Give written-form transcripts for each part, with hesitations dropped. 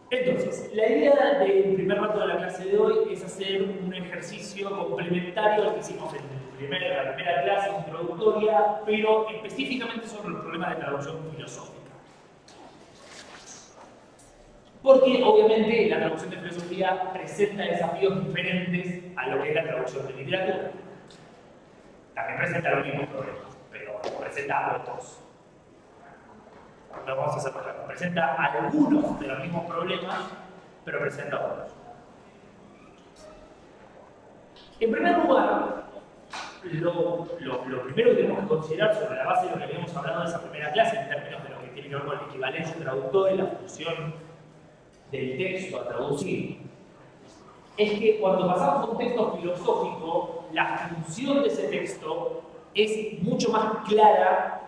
Entonces, la idea del primer rato de la clase de hoy es hacer un ejercicio complementario al que hicimos en la primera clase introductoria, pero específicamente sobre los problemas de traducción filosófica. Porque obviamente la traducción de filosofía presenta desafíos diferentes a lo que es la traducción de literatura. También presenta los mismos problemas, pero presenta otros. No vamos a hacer claro. Presenta algunos de los mismos problemas, pero presenta otros. En primer lugar, lo primero que tenemos que considerar sobre la base de lo que habíamos hablado en esa primera clase, en términos de lo que tiene que ver con la equivalencia traductora y la función del texto a traducir, es que cuando pasamos a un texto filosófico, la función de ese texto es mucho más clara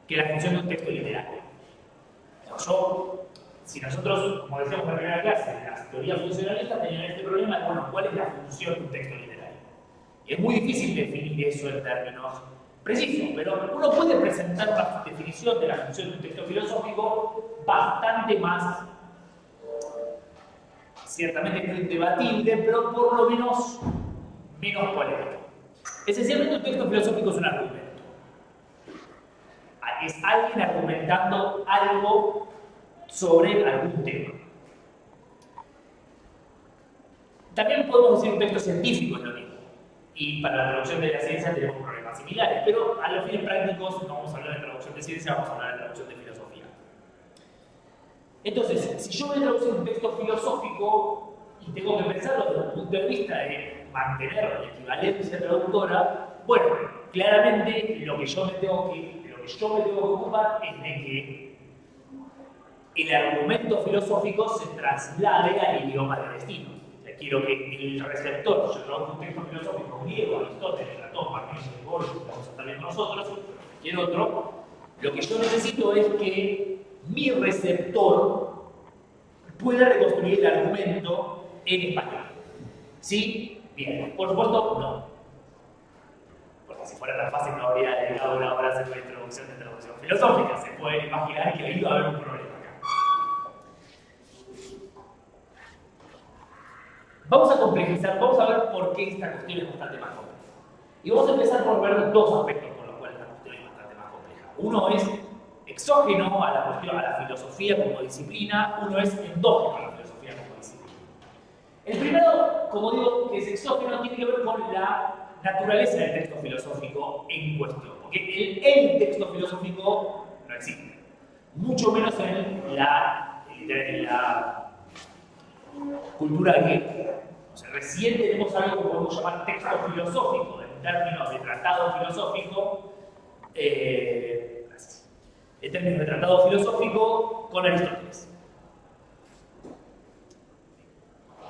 que la función de un texto literario. Si nosotros, como decíamos en la primera clase, las teorías funcionalistas tenían este problema de, bueno, ¿cuál es la función de un texto literario? Y es muy difícil definir eso en términos precisos, pero uno puede presentar una definición de la función de un texto filosófico bastante más, ciertamente muy debatible, pero por lo menos polémico. Esencialmente un texto filosófico es un argumento. Es alguien argumentando algo sobre algún tema. También podemos decir un texto científico es lo mismo. Y para la traducción de la ciencia tenemos problemas similares, pero a los fines prácticos no vamos a hablar de traducción de ciencia, vamos a hablar de traducción de filosofía. Entonces, si yo voy a traducir un texto filosófico y tengo que pensarlo desde el punto de vista de mantener la equivalencia traductora, bueno, claramente lo que yo me tengo que ocupar es de que el argumento filosófico se traslade al idioma del destino. Quiero que el receptor, yo traduzco un texto filosófico griego, Aristóteles, Platón, Parménides, Borges, que vamos a estar viendo nosotros, cualquier otro, lo que yo necesito es que mi receptor pueda reconstruir el argumento en español. ¿Sí? Bien. Por supuesto, no. Porque si fuera tan fácil no habría dedicado una hora a hacer la introducción de traducción filosófica. Se pueden imaginar que ahí va a haber un problema acá. Vamos a complejizar, vamos a ver por qué esta cuestión es bastante más compleja. Y vamos a empezar por ver dos aspectos por los cuales la cuestión es bastante más compleja. Uno es exógeno a la cuestión, a la filosofía como disciplina, uno es endógeno a la filosofía como disciplina. El primero, como digo, que es exógeno, tiene que ver con la naturaleza del texto filosófico en cuestión. Porque el texto filosófico no existe. Mucho menos en la cultura griega. O sea, recién tenemos algo que podemos llamar texto filosófico, en términos de tratado filosófico, en términos de tratado filosófico con Aristóteles.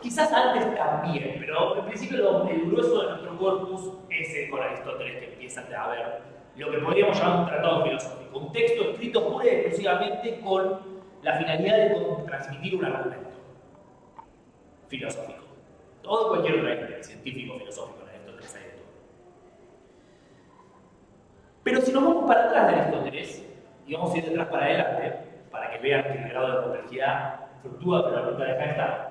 Quizás antes también, pero en principio el grueso de nuestro corpus es con Aristóteles que empieza a ver lo que podríamos llamar un tratado filosófico, un texto escrito pura y exclusivamente con la finalidad de transmitir un argumento filosófico. Todo cualquier otra idea, científico, filosófico, en Aristóteles hay de todo. Pero si nos vamos para atrás de Aristóteles, y vamos a ir de atrás para adelante, para que vean que el grado de complejidad fluctúa, pero nunca deja de estar.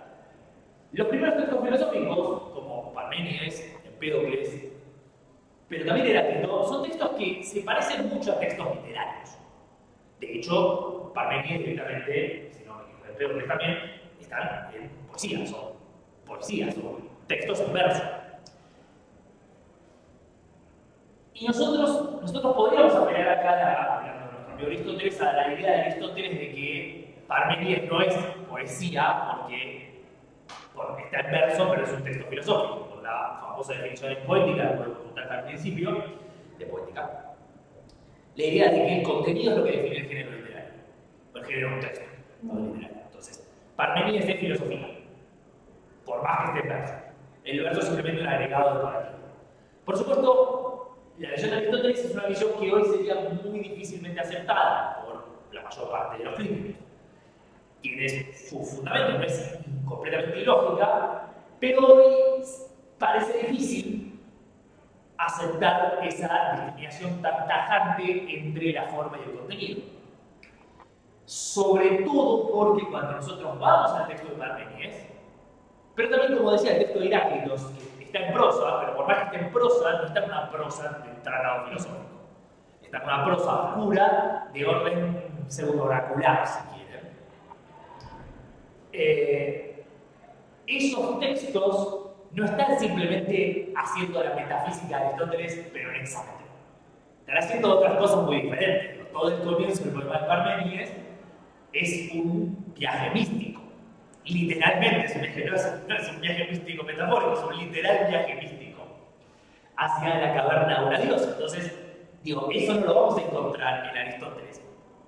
Los primeros textos filosóficos, como Parménides, Empédocles, pero también Heráclito, son textos que se parecen mucho a textos literarios. De hecho, Parménides directamente, si no me equivoco, Empédocles también, están en poesías, son textos en verso. Y nosotros podríamos apelar acá, hablando de nuestro amigo Aristóteles, a la idea de Aristóteles de que Parménides no es poesía porque está en verso, pero es un texto filosófico, por la famosa definición de poética que podemos contar al principio, de poética. La idea de que el contenido es lo que define el género literario, o el género de un texto, no literario. Entonces, Parménides es filosofía, por más que esté en verso. El verso es simplemente un agregado de narrativa. Por supuesto, la visión de Aristóteles es una visión que hoy sería muy difícilmente aceptada por la mayor parte de los críticos. Tiene su fundamento, no es completamente ilógica, pero hoy parece difícil aceptar esa discriminación tan tajante entre la forma y el contenido. sobre todo porque cuando nosotros vamos al texto de Parménides, pero también, como decía, el texto de Heráclitos, que está en prosa, pero por más que esté en prosa, no está en una prosa de un tratado filosófico. Está en una prosa oscura de orden pseudo-oracular, si quieren. Esos textos no están simplemente haciendo la metafísica de Aristóteles, pero en examen. Están haciendo otras cosas muy diferentes. Todo el comienzo del poema de Parménides es un viaje místico. Literalmente, no es un viaje místico metafórico, es un literal viaje místico hacia la caverna de una diosa. Entonces, digo, eso no lo vamos a encontrar en Aristóteles.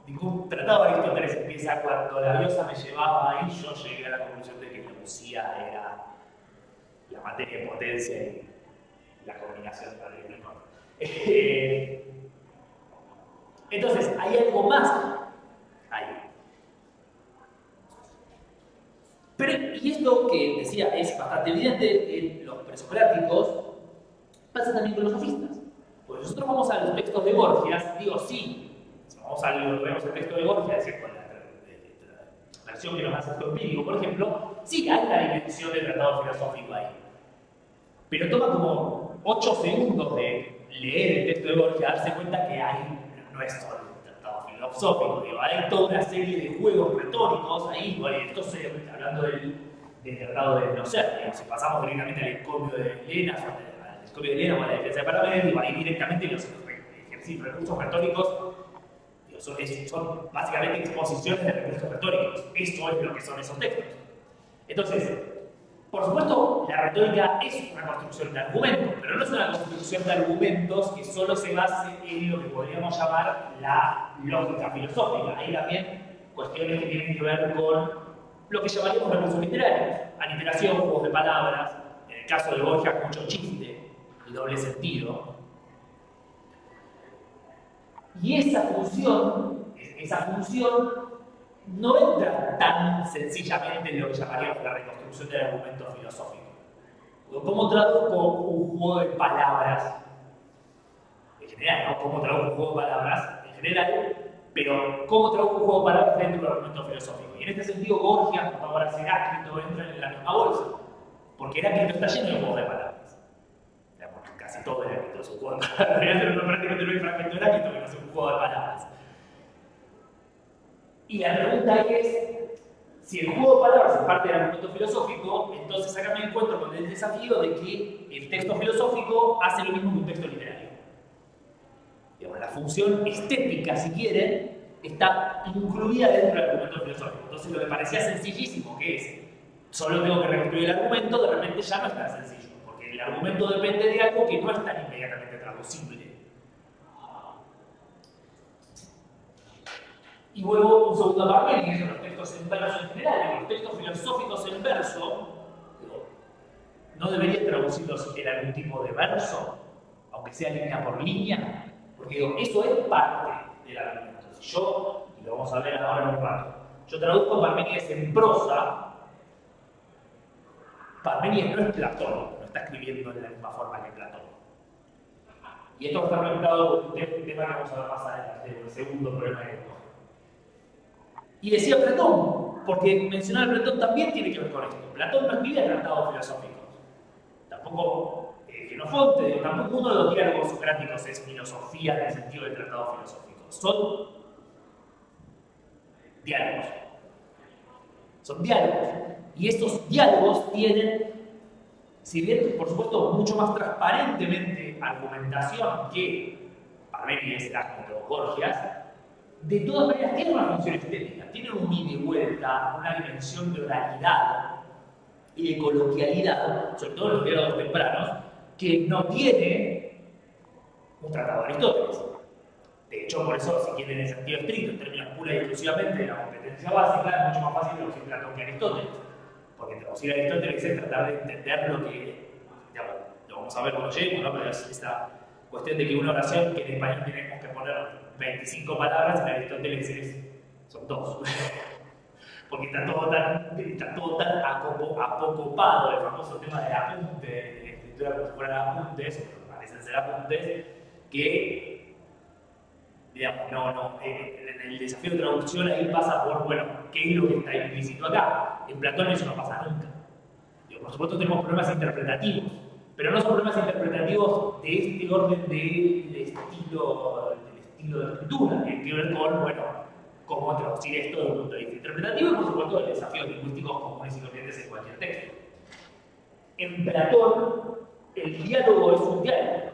Ningún tratado de Aristóteles empieza cuando la diosa me llevaba y yo llegué a la conclusión de que la musía era la materia de potencia y la combinación de entonces, hay algo más ahí. Pero, y esto que decía es bastante evidente en los presocráticos, pasa también con los sofistas. Pues nosotros vamos a los textos de Gorgias, digo, sí, si vamos a vemos el texto de Gorgias, es decir, con la versión que nos hace el empírico, por ejemplo, sí hay la dimensión del tratado filosófico ahí. Pero toma como 8 segundos de leer el texto de Gorgias, darse cuenta que no es solo un tratado filosófico, digo, hay toda una serie de juegos retóricos ahí, bueno, entonces, hablando del tratado de Nocer, digamos, si pasamos directamente al encomio de Lenas, o a la defensa de Parménides, digo, ahí directamente los recursos retóricos son básicamente exposiciones de recursos retóricos. Eso es lo que son esos textos. Entonces, por supuesto, la retórica es una construcción de argumentos, pero no es una construcción de argumentos que solo se base en lo que podríamos llamar la lógica filosófica. Hay también cuestiones que tienen que ver con lo que llamaríamos recursos literarios, aliteración, juegos de palabras, en el caso de Borges, mucho chiste y doble sentido. Y esa función no entra tan sencillamente en lo que llamaríamos la reconstrucción del argumento filosófico. ¿Cómo traduzco un juego de palabras? En general, ¿no? ¿Cómo traduzco un juego de palabras? En general, pero ¿cómo traduzco un juego de palabras dentro del argumento filosófico? Y en este sentido, Gorgias, como ahora Heráclito, entran en la misma bolsa. Porque Heráclito está lleno de juegos de palabras. Digamos, casi todo Heráclito es un juego de palabras. Prácticamente no hay fragmento de Heráclito que no sea un juego de palabras. Y la pregunta es, si el juego de palabras es parte del argumento filosófico, entonces acá me encuentro con el desafío de que el texto filosófico hace lo mismo que un texto literario. Digamos, la función estética, si quieren, está incluida dentro del argumento filosófico. Entonces lo que parecía sencillísimo, que es, solo tengo que reconstruir el argumento, de repente ya no es tan sencillo, porque el argumento depende de algo que no es tan inmediatamente traducible. Y luego un segundo papel, que son los textos en verso en general. Los textos filosóficos en verso, ¿no deberían traducirlos en algún tipo de verso? Aunque sea línea por línea. Porque digo, eso es parte del argumento. Si yo, y lo vamos a ver ahora en un rato, yo traduzco a Parménides en prosa, Parménides no es Platón, no está escribiendo de la misma forma que Platón. Y esto está conectado con un tema que vamos a ver más adelante, el segundo problema de esto. Y decía Platón, porque mencionar a Platón también tiene que ver con esto. Platón no escribía tratados filosóficos. Tampoco Xenofonte, tampoco uno de los diálogos socráticos es filosofía en el sentido del tratado filosófico. Son diálogos. Son diálogos. Y estos diálogos tienen, si bien por supuesto mucho más transparentemente argumentación que Parménides, Heráclito o Gorgias, de todas maneras tienen una función estética, tienen un ida y vuelta, una dimensión de oralidad y de coloquialidad, sobre todo en los diálogos tempranos, que no tiene un tratado de Aristóteles. De hecho, por eso, si quieren en sentido estricto, en términos pura y exclusivamente de la competencia básica, es mucho más fácil traducir Platón que Aristóteles. Porque traducir a Aristóteles es tratar de entender lo que, digamos, lo vamos a ver cuando lleguemos, ¿no? Pero es esta cuestión de que una oración que en español tenemos que poner 25 palabras, en Aristóteles son 2. Porque está todo tan apocopado, el famoso tema del apunte, de la escritura como si fueran apuntes, o parecen ser apuntes, que digamos, en el desafío de traducción ahí pasa por, bueno, ¿qué es lo que está implícito acá? En Platón eso no pasa nunca. Digo, por supuesto tenemos problemas interpretativos, pero no son problemas interpretativos de este orden del estilo de escritura, que tiene que ver con, bueno, cómo traducir esto desde un punto de vista interpretativo y por supuesto de desafíos lingüísticos comunes y corrientes en cualquier texto. En Platón, el diálogo es un diálogo.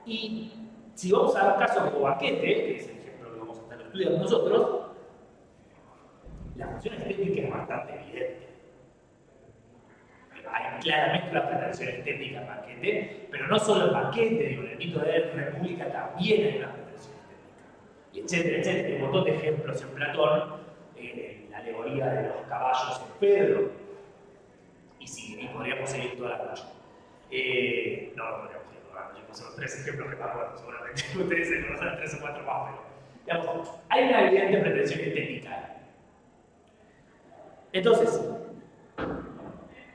Y si vamos a dar caso como Banquete, que es el ejemplo que vamos a estar estudiando nosotros, la función estética es bastante evidente. Hay claramente una pretensión estética en Banquete, pero no solo en Banquete, digo, en el mito de la República también hay una pretensión estética. Y etcétera, etcétera. Hay un montón de ejemplos en Platón, la alegoría de los caballos en Pedro, y podríamos seguir toda la noche. No podríamos seguir toda la noche, son los 3 ejemplos que me acuerdo, seguramente ustedes se conocen 3 o 4 más, pero digamos, hay una evidente pretensión estética. Entonces,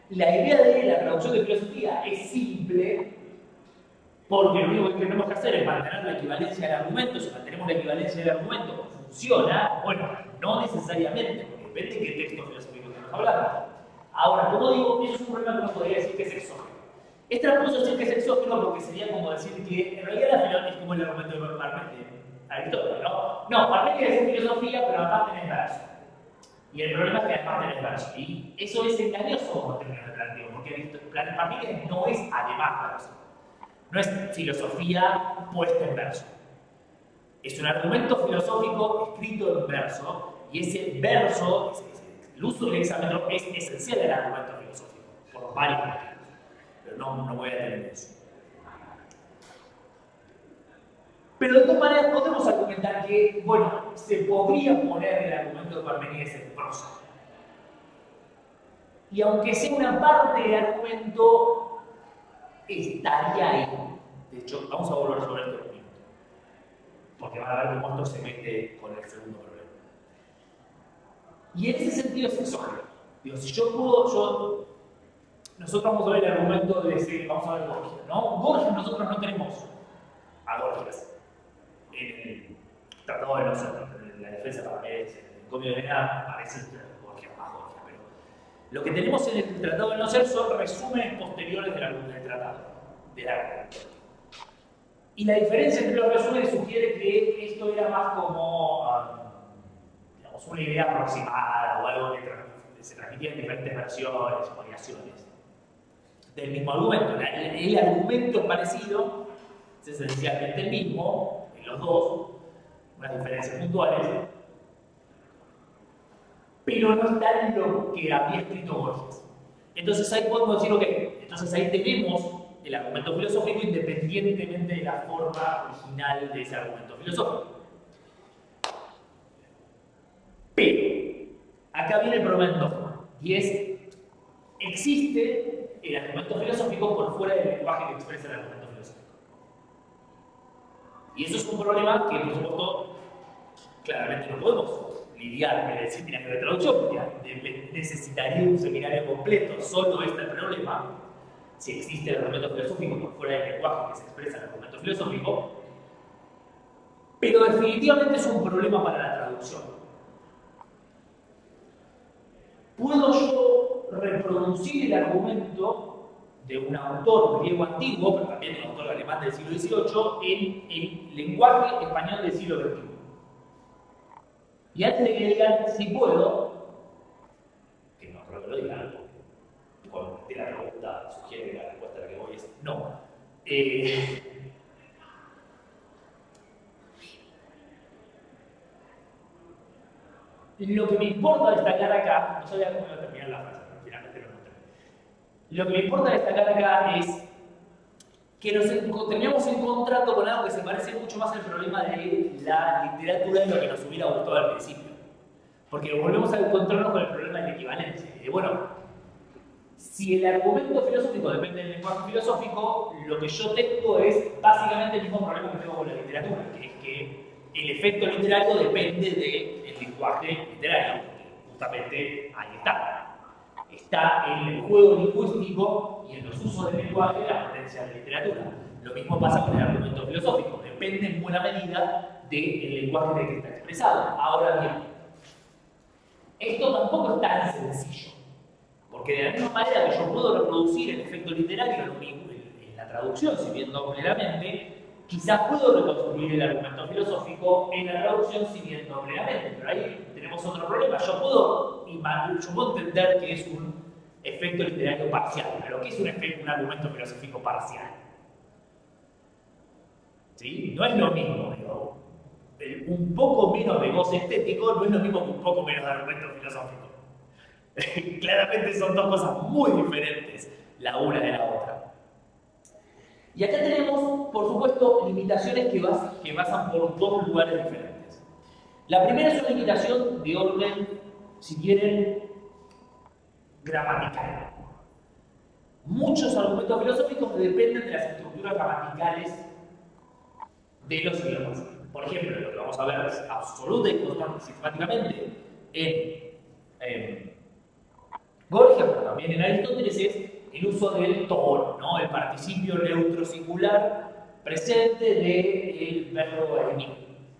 la idea de la traducción de filosofía es simple porque lo único que tenemos que hacer es mantener la equivalencia del argumento. Si mantenemos la equivalencia del argumento, ¿funciona? Bueno, no necesariamente, porque depende de qué texto filosófico estamos hablando. Ahora, como digo, eso es un problema que uno podría decir que es exógeno. Es tramposo decir que es exógeno porque sería como decir que en realidad la filosofía es como el argumento de Aristóteles, ¿no? No, Parménides es filosofía, pero además tenés verso. Y el problema es que además tenés verso. Y eso es engañoso como término de planteo, porque Parménides no es además verso. No es filosofía puesta en verso. Es un argumento filosófico escrito en verso, y ese verso, el uso del hexámetro es esencial del argumento filosófico, por varios motivos. Pero no voy a tener eso. Pero de todas maneras podemos argumentar que, bueno, se podría poner el argumento de Parménides en prosa. Y aunque sea una parte del argumento, estaría ahí. De hecho, vamos a volver sobre esto en un minuto. Porque van a ver cómo esto se mete con el segundo problema. Y en ese sentido es exógeno. Digo, si yo puedo, nosotros vamos a ver el argumento de decir, vamos a ver Gorgias, ¿no? Gorgias nosotros no tenemos a Gorgias. En el Tratado de nosotros, en la defensa de Parménides, en el Encomio de Helena, aparece Gorgias más Gorgias, pero lo que tenemos en el Tratado de no ser son resúmenes posteriores del tratado, de la. Y la diferencia entre los resúmenes sugiere que esto era más como, digamos, una idea aproximada o algo que se transmitía en diferentes versiones o variaciones del mismo argumento. El argumento es parecido, es esencialmente el mismo, en los dos, unas diferencias puntuales, pero no está en lo que había escrito Gorgias. Entonces ahí podemos decir, ok, entonces ahí tenemos el argumento filosófico independientemente de la forma original de ese argumento filosófico. Pero, acá viene el problema endógeno, y es, existe el argumento filosófico por fuera del lenguaje que expresa el argumento filosófico. Y eso es un problema que, por supuesto, claramente no podemos lidiar, es decir, tiene que haber traducción, porque necesitaría un seminario completo, solo este problema. Si existe el argumento filosófico por fuera del lenguaje que se expresa el argumento filosófico, pero definitivamente es un problema para la traducción. ¿Puedo yo reproducir el argumento de un autor griego antiguo, pero también un autor alemán del siglo XVIII, en el lenguaje español del siglo XXI? Y antes de que digan si puedo, que no creo que lo digan, cuando te la pregunta sugiere que la respuesta a la que voy es no. Lo que me importa destacar acá, no sabía cómo iba a terminar la frase, pero finalmente lo encontré. Lo que me importa destacar acá es que nos terminamos encontrando con algo que se parece mucho más al problema de la literatura de lo que nos hubiera gustado al principio. Porque volvemos a encontrarnos con el problema de la equivalencia. Bueno, si el argumento filosófico depende del lenguaje filosófico, lo que yo tengo es básicamente el mismo problema que tengo con la literatura, que es que el efecto literario depende del lenguaje literario. Justamente ahí está. Está en el juego lingüístico y en los usos del lenguaje la potencia de la literatura. Lo mismo pasa con el argumento filosófico. Depende en buena medida del lenguaje de que está expresado. Ahora bien, esto tampoco es tan sencillo, porque de la misma manera que yo puedo reproducir el efecto literario en la traducción, si bien no plenamente, quizás puedo reconstruir el argumento filosófico en la traducción si bien no plenamente, pero ahí tenemos otro problema. Yo puedo entender que es un efecto literario parcial, pero ¿qué es un argumento filosófico parcial? ¿Sí? No es lo mismo, digo, un poco menos de goce estético no es lo mismo que un poco menos de argumento filosófico. Claramente son dos cosas muy diferentes la una de la otra. Y acá tenemos, por supuesto, limitaciones que pasan por dos lugares diferentes. La primera es una limitación de orden, si quieren, gramatical. Muchos argumentos filosóficos dependen de las estructuras gramaticales de los idiomas. Por ejemplo, lo que vamos a ver es absoluta y constante sistemáticamente en Borges, pero también en Aristóteles, es el uso del tono, ¿no? El participio neutro singular presente del verbo venir,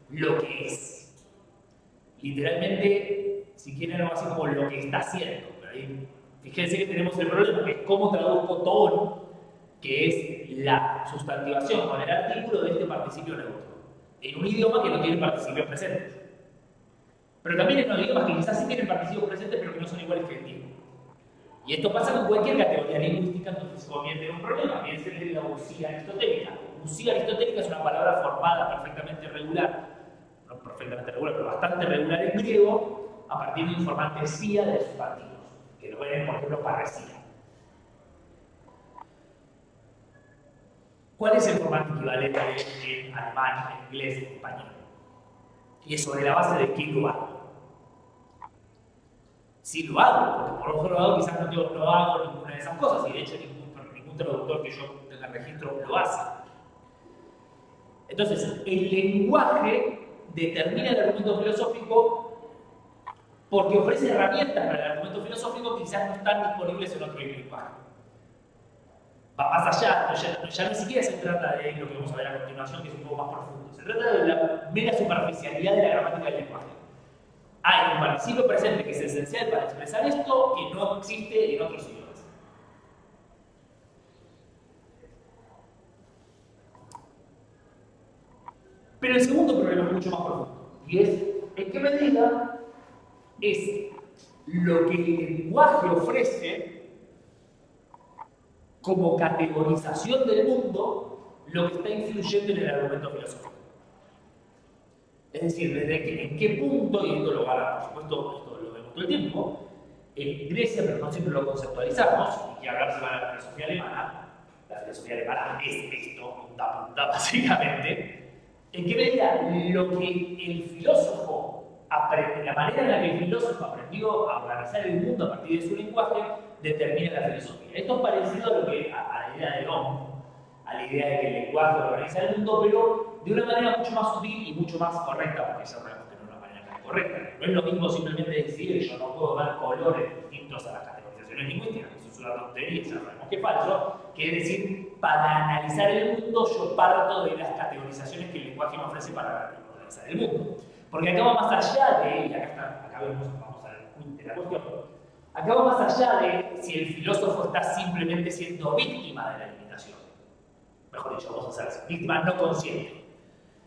lo que es. Literalmente, si quieren algo así como lo que está haciendo. Pero ahí, fíjense que tenemos el problema, que es cómo traduzco tono, que es la sustantivación con el artículo de este participio neutro, en un idioma que no tiene participios presentes. Pero también en idiomas que quizás sí tienen participios presentes, pero que no son iguales que el tiempo. Y esto pasa con cualquier categoría lingüística, entonces se convierte en un problema. Piensen en la usía aristotélica. Usía aristotélica es una palabra formada perfectamente regular, no perfectamente regular, pero bastante regular en griego, a partir de un informante sia de sustantivos, que lo ven, por ejemplo, parresía. ¿Cuál es el formante equivalente en alemán, en inglés, en español? Y es sobre la base de qué lo hago. Sí lo hago, porque por otro lado quizás no hago ninguna de esas cosas, y de hecho ningún traductor que yo tenga registro lo hace. Entonces, el lenguaje determina el argumento filosófico porque ofrece herramientas para el argumento filosófico que quizás no están disponibles en otro lenguaje. Va más allá, ya ni siquiera se trata de lo que vamos a ver a continuación, que es un poco más profundo. Se trata de la mera superficialidad de la gramática del lenguaje. Hay un participio presente que es esencial para expresar esto que no existe en otros idiomas. Pero el segundo problema es mucho más profundo, y es en qué medida es lo que el lenguaje ofrece como categorización del mundo lo que está influyendo en el argumento filosófico. Es decir, en qué punto, y esto lo va, por supuesto, esto lo vemos todo el tiempo, en Grecia, pero no siempre lo conceptualizamos, y que hablar se va a la filosofía alemana es esto, punta, básicamente, en qué medida lo que el filósofo aprende, la manera en la que el filósofo aprendió a organizar el mundo a partir de su lenguaje, determina la filosofía. Esto es parecido a la idea de Homo, a la idea de que el lenguaje organiza el mundo, pero de una manera mucho más sutil y mucho más correcta, porque ya sabemos que no es una manera tan correcta. No es lo mismo simplemente decir que yo no puedo dar colores distintos a las categorizaciones lingüísticas, eso es una tontería, ya sabemos que es falso, que es decir, para analizar el mundo yo parto de las categorizaciones que el lenguaje me ofrece para organizar el mundo. Porque acá va más allá de, y acá vamos al punto de la cuestión, acá va más allá de si el filósofo está simplemente siendo víctima de la limitación. Mejor dicho, vamos a hacer eso, víctima no consciente.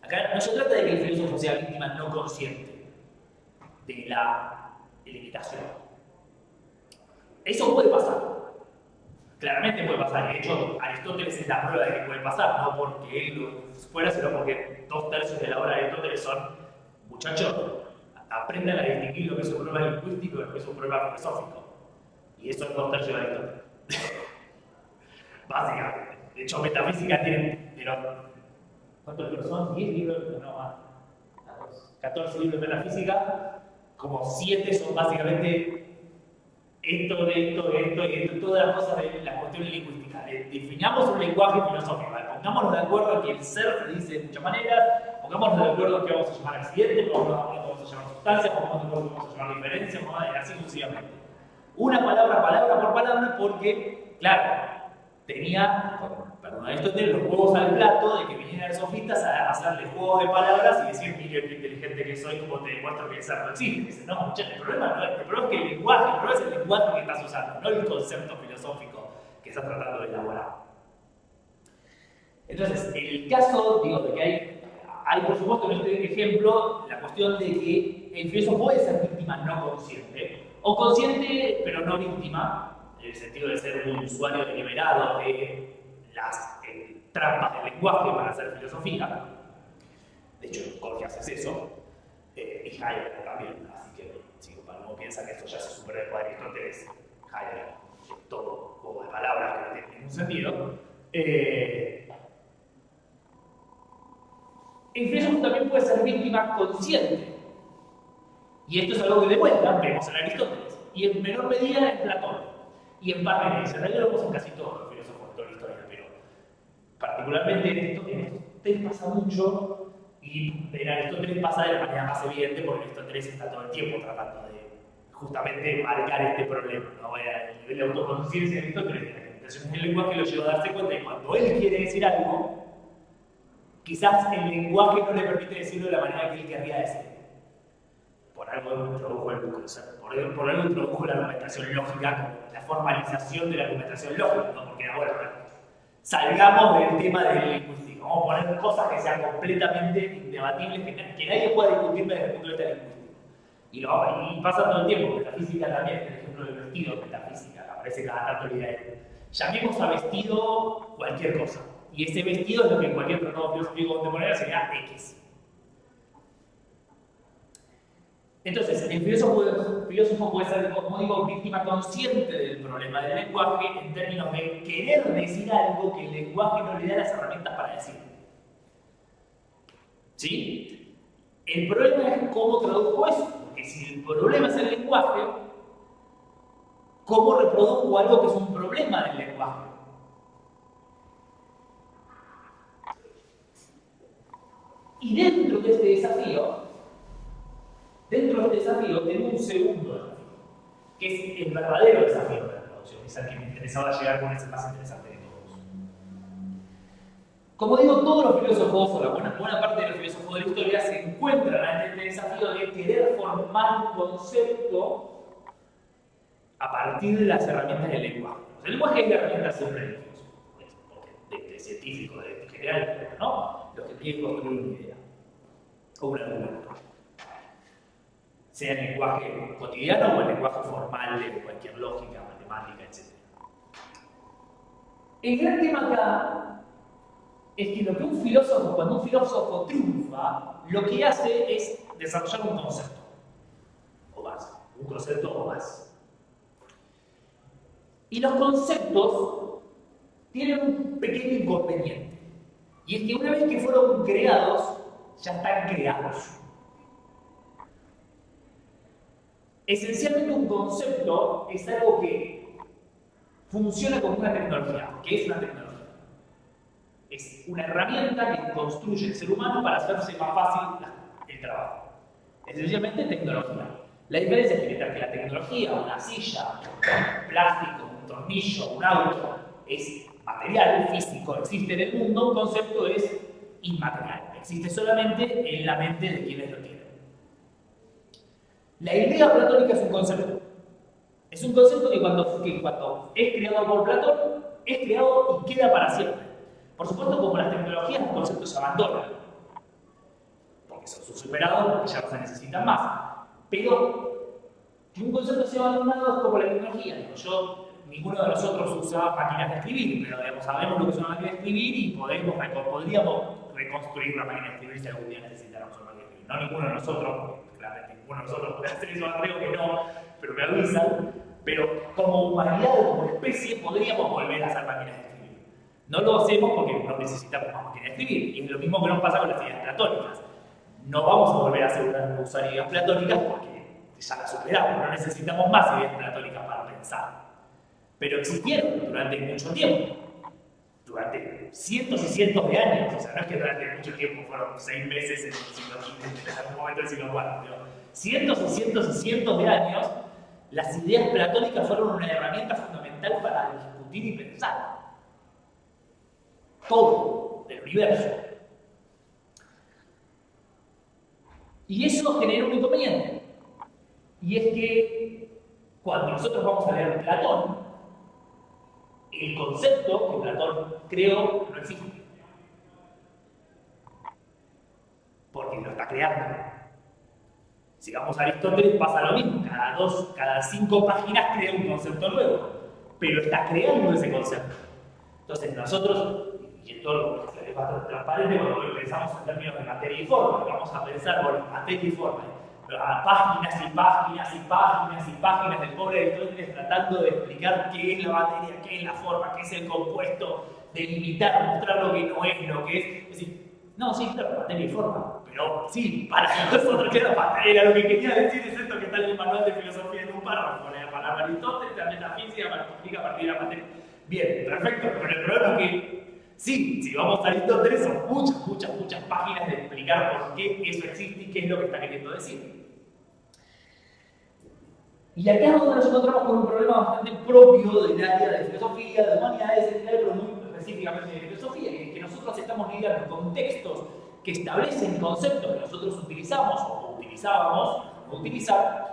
Acá no se trata de que el filósofo sea víctima no consciente de la limitación. Eso puede pasar. Claramente puede pasar. De hecho, Aristóteles es la prueba de que puede pasar, no porque él lo fuera, sino porque 2/3 de la obra de Aristóteles son, muchachos, aprendan a distinguir lo que es un problema lingüístico y lo que es un problema filosófico. Y eso es 2/3 de Aristóteles. Básicamente. De hecho, metafísica tiene, ¿cuántos libros son? 10 libros, no más. 14 libros de metafísica, como 7 son básicamente esto, todas las cosas de la cuestión lingüística. Definamos un lenguaje filosófico, pongámonos de acuerdo en que el ser se dice de muchas maneras, pongámonos de acuerdo en que vamos a llamar accidente, pongámonos de acuerdo en que vamos a llamar sustancia, pongámonos de acuerdo en que vamos a llamar diferencia, así sucesivamente. Una palabra por palabra, porque, claro, tenía perdón, Aristóteles, los huevos al plato de que vinieran sofistas a hacerle juegos de palabras y decir, mire qué inteligente que soy, como te demuestro que el ser no existe. Dice, no, muchachos, el problema es que el problema es el lenguaje que estás usando, no el concepto filosófico que estás tratando de elaborar. Entonces, en el caso, digo, de que hay por supuesto en este ejemplo la cuestión de que el filósofo puede ser víctima no consciente, o consciente pero no víctima, en el sentido de ser un usuario deliberado de las trampas del lenguaje para hacer filosofía. De hecho, Gorgias es eso, y Heidegger también, así que si uno piensa que esto ya se supera el cuadro de Aristóteles, Heidegger es todo juego de palabras que no tiene ningún sentido. El filósofo también puede ser víctima consciente. Y esto es algo que de vuelta vemos en Aristóteles. Y en menor medida en Platón. Y en Parménides. En realidad lo vemos en casi todos los filósofos de toda la historia. Pero particularmente en Aristóteles pasa mucho. Y en Aristóteles pasa de la manera más evidente porque Aristóteles está todo el tiempo tratando de justamente marcar este problema, ¿no? El nivel de autoconciencia de Aristóteles, de la limitación del lenguaje, lo lleva a darse cuenta de que cuando él quiere decir algo, quizás el lenguaje no le permite decirlo de la manera que él querría decir. Por algo introdujo el concepto, por algo introdujo la argumentación lógica, la formalización de la argumentación lógica, ¿no? Porque ahora salgamos del tema del lingüístico, vamos a poner cosas que sean completamente indebatibles, que nadie pueda discutir desde el punto de vista lingüístico. Y pasa todo el tiempo, metafísica también, el ejemplo del vestido, metafísica, aparece cada tanto la idea de llamemos a vestido cualquier cosa. Y ese vestido es lo que en cualquier tratado filosófico contemporáneo sería X. Entonces, el filósofo puede ser, como digo, víctima consciente del problema del lenguaje en términos de querer decir algo que el lenguaje no le da las herramientas para decir. ¿Sí? El problema es cómo traduzco eso. Porque si el problema es el lenguaje, ¿cómo reproduzco algo que es un problema del lenguaje? Y dentro de este desafío, tengo un segundo desafío, que es el verdadero desafío de la traducción, es el que me interesaba llegar con ese más interesante de todos. Como digo, todos los filósofos, o la buena parte de los filósofos de la historia, se encuentran ante este desafío de querer formar un concepto a partir de las herramientas del lenguaje. El lenguaje es la herramienta siempre del filósofo, de científico, de general, ¿no? Los que quieren construir una idea o un argumento, sea el lenguaje cotidiano o el lenguaje formal de cualquier lógica, matemática, etc. El gran tema acá es que cuando un filósofo triunfa, lo que hace es desarrollar un concepto o más, un concepto o más. Y los conceptos tienen un pequeño inconveniente, y es que una vez que fueron creados, ya están creados. Esencialmente un concepto es algo que funciona como una tecnología. ¿Qué es una tecnología? Es una herramienta que construye el ser humano para hacerse más fácil el trabajo. Esencialmente tecnología. La diferencia es que mientras que la tecnología, una silla, un plástico, un tornillo, un auto, es material, físico, existe en el mundo, un concepto es inmaterial. Existe solamente en la mente de quienes lo tienen. La idea platónica es un concepto. Es un concepto que cuando es creado por Platón, es creado y queda para siempre. Por supuesto, como las tecnologías, los conceptos se abandonan. Porque son superados, porque ya no se necesitan más. Pero que un concepto sea abandonado es como la tecnología. Ninguno de nosotros usa máquinas de escribir, pero sabemos lo que es una máquina de escribir y podríamos reconstruir una máquina de escribir si algún día necesitáramos una máquina de escribir. No ninguno de nosotros, claramente ninguno de nosotros puede hacer eso, creo que no, pero me avisan. Pero como humanidad o como especie podríamos volver a hacer máquinas de escribir. No lo hacemos porque no necesitamos más máquinas de escribir. Y es lo mismo que nos pasa con las ideas platónicas. No vamos a volver a usar ideas platónicas porque ya las superamos, no necesitamos más ideas platónicas para pensar. Pero existieron durante mucho tiempo, durante cientos y cientos de años. O sea, no es que durante mucho tiempo, fueron 6 meses en el siglo XV, en algún momento del siglo IV, pero cientos y cientos y cientos de años, las ideas platónicas fueron una herramienta fundamental para discutir y pensar. todo del universo. Y eso genera un inconveniente. Y es que cuando nosotros vamos a leer Platón, el concepto que Platón creó no existe. Porque lo está creando. Si vamos a Aristóteles pasa lo mismo. Cada 5 páginas crea un concepto nuevo. Pero está creando ese concepto. Entonces nosotros, y esto es bastante transparente cuando pensamos en términos de materia y forma, vamos a pensar, bueno, materia y forma, páginas y páginas y páginas y páginas del pobre Aristóteles tratando de explicar qué es la materia, qué es la forma, qué es el compuesto, delimitar, mostrar lo que no es, lo que es. Es decir, no, sí, claro, materia y forma, pero sí, para nosotros que la materia, lo que quería decir es esto que está en el manual de filosofía en un párrafo, para Aristóteles, la metafísica explica a partir de la materia. Bien, perfecto, pero el problema es que sí, si vamos a Aristóteles son muchas páginas de explicar por qué eso existe y qué es lo que está queriendo decir. Y acá es donde nos encontramos con un problema bastante propio del área de filosofía, de humanidades, pero muy específicamente de filosofía, que nosotros estamos lidiando con textos que establecen conceptos que nosotros utilizamos o utilizábamos, o utilizar,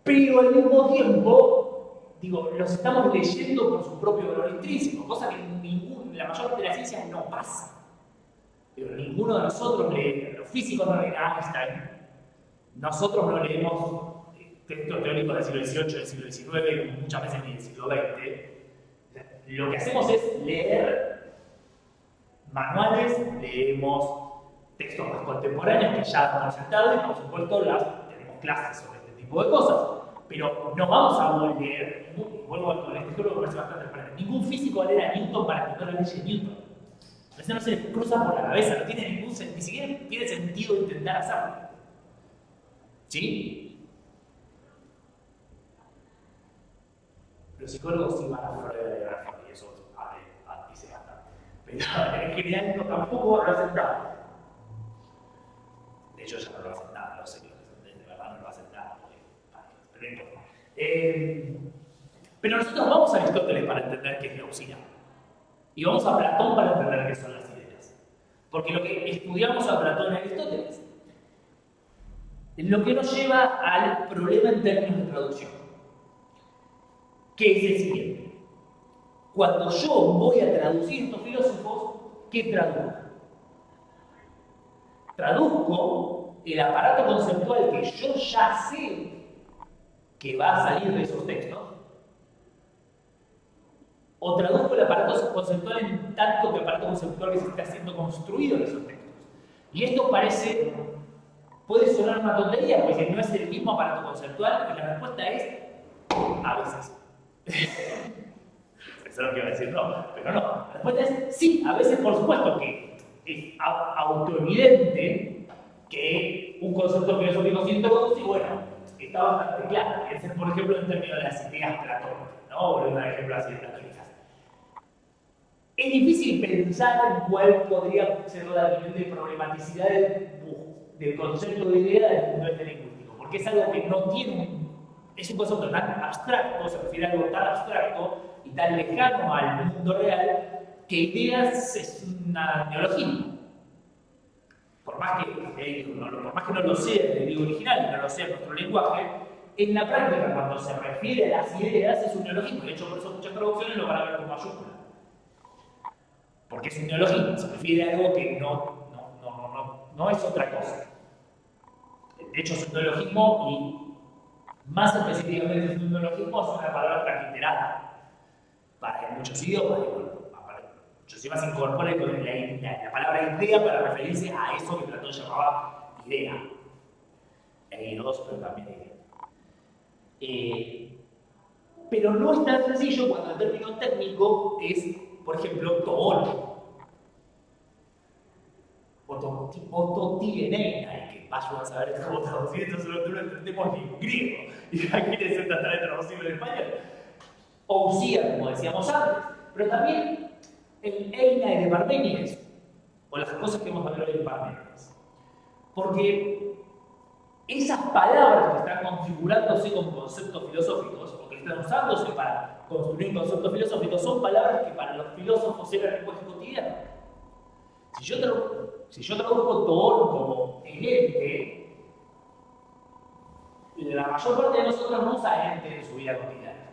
pero al mismo tiempo, digo, los estamos leyendo por su propio valor intrínseco, cosa que la mayor parte de las ciencias no pasa. Pero ninguno de nosotros lee, los físicos no leen a Einstein, nosotros no leemos textos teóricos del siglo XVIII, del siglo XIX, muchas veces ni del siglo XX. Lo que hacemos es leer manuales, leemos textos más contemporáneos que ya han presentado y por supuesto tenemos clases sobre este tipo de cosas. Pero no vamos a leer, vuelvo con este ejemplo que me parece bastante transparente, ningún físico va a leer a Newton para entender la ley de Newton. Eso no se les cruza por la cabeza, no tiene ningún sentido, ni siquiera tiene sentido intentar hacerlo. ¿Sí? Los psicólogos sí van a Freud y eso dice bastante. Pero en general no, tampoco lo hacen nada. De hecho ya no lo hacen nada, lo sé que de verdad no lo hacen nada. Pero no importa. Pero nosotros vamos a Aristóteles para entender qué es la usina. Y vamos a Platón para entender qué son las ideas. Porque lo que estudiamos a Platón y Aristóteles lo que nos lleva al problema en términos de traducción, que es el siguiente. Cuando yo voy a traducir estos filósofos, ¿qué traduzco? Traduzco el aparato conceptual que yo ya sé que va a salir de esos textos, o traduzco el aparato conceptual en tanto que aparato conceptual que se está siendo construido en esos textos. Y esto puede sonar una tontería, porque no es el mismo aparato conceptual, y la respuesta es a veces. Pensaron que iba a decir no, pero no. La respuesta es sí, a veces por supuesto que es autoevidente que un concepto filosófico se introduce y bueno, está bastante claro. Ese es, por ejemplo, en términos de las ideas platónicas, ¿no? O un ejemplo de las ideas platónicas. Es difícil pensar en cuál podría ser la nivel de problematicidad del concepto de idea desde el punto de vista lingüístico, porque es algo que no tiene es un concepto tan abstracto, se refiere a algo tan abstracto y tan lejano al mundo real, que ideas es una neologismo. Por más que no lo sea en el idioma original y no lo sea en nuestro lenguaje, en la práctica, cuando se refiere a las ideas, es un neologismo. De hecho, por eso muchas traducciones lo van a ver con mayúscula. Porque es un neologismo, se refiere a algo que no es otra cosa. De hecho, es un neologismo y más específicamente es un neologismo, es una palabra transliterada. Para muchos idiomas, muchos idiomas se incorpora la palabra idea para referirse a eso que Platón llamaba idea. Eidos, pero también idea. Pero no es tan sencillo cuando el término técnico es, por ejemplo, tobol. O totigeneina, que vayan a saber cómo traducir esto, solo no lo entendemos ni en griego. Y aquí necesita tratar de traducirlo en español. O usía, como decíamos antes, pero también el Eina de Parménides, o las cosas que hemos hablado de Parménides. Porque esas palabras que están configurándose como conceptos filosóficos, o que están usándose para construir conceptos filosóficos, son palabras que para los filósofos eran lenguaje cotidiano. Si yo traduzco Tool como el ente, la mayor parte de nosotros no usa ente en su vida cotidiana.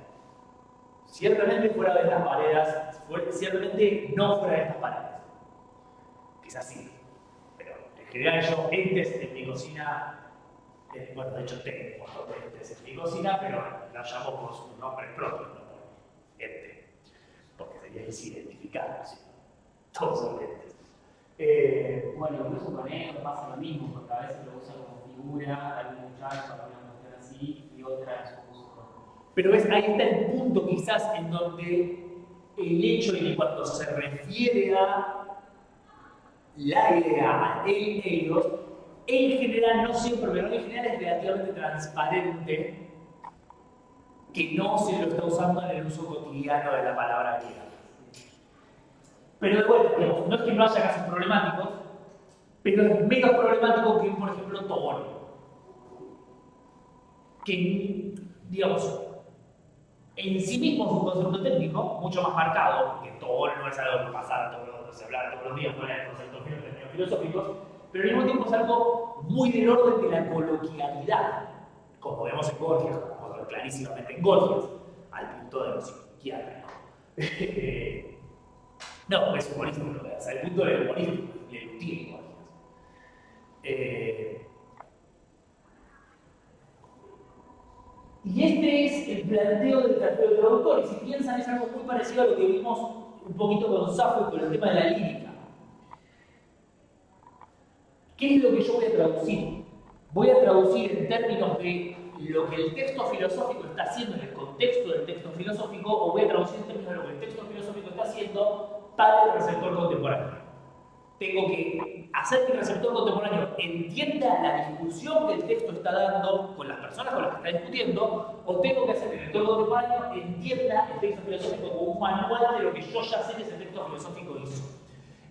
Ciertamente fuera de estas paredes, ciertamente no fuera de estas paredes. Quizás sí, pero en general yo entes en mi cocina, bueno, de hecho tengo entes en mi cocina, pero la llamo por sus nombres propios, no por ente, porque sería desidentificado, ¿sí? Todos son entes. Bueno, incluso con ellos pasa lo mismo, porque a veces lo usa como figura, algún muchacho, alguna cuestión así, y otra en su uso. Pero ves, ahí está el punto quizás en donde el hecho de que cuando se refiere a la idea, a ellos, en general, no siempre, pero en general es relativamente transparente que no se lo está usando en el uso cotidiano de la palabra griega. Pero de vuelta, digamos, no es que no haya casos problemáticos, pero es menos problemático que, por ejemplo, Tobón. Que, digamos, en sí mismo es un concepto técnico mucho más marcado, porque Tobón no es algo que pasa se habla todos los días fuera de conceptos filosóficos, pero al mismo tiempo es algo muy del orden de la coloquialidad, como vemos en Gorgias, como vamos a ver clarísimamente en Gorgias, al punto de los psiquiatras. No, es humorístico, o sea, el punto del humorístico, el elutivo. Y este es el planteo del traductor, y si piensan es algo muy parecido a lo que vimos un poquito con Safo y con el tema de la lírica. ¿Qué es lo que yo voy a traducir? Voy a traducir en términos de lo que el texto filosófico está haciendo en el contexto del texto filosófico, o voy a traducir en términos de lo que el texto filosófico está haciendo para el receptor contemporáneo. Tengo que hacer que el receptor contemporáneo entienda la discusión que el texto está dando con las personas con las que está discutiendo, o tengo que hacer que el receptor contemporáneo entienda el texto filosófico como un manual de lo que yo ya sé que ese texto filosófico hizo.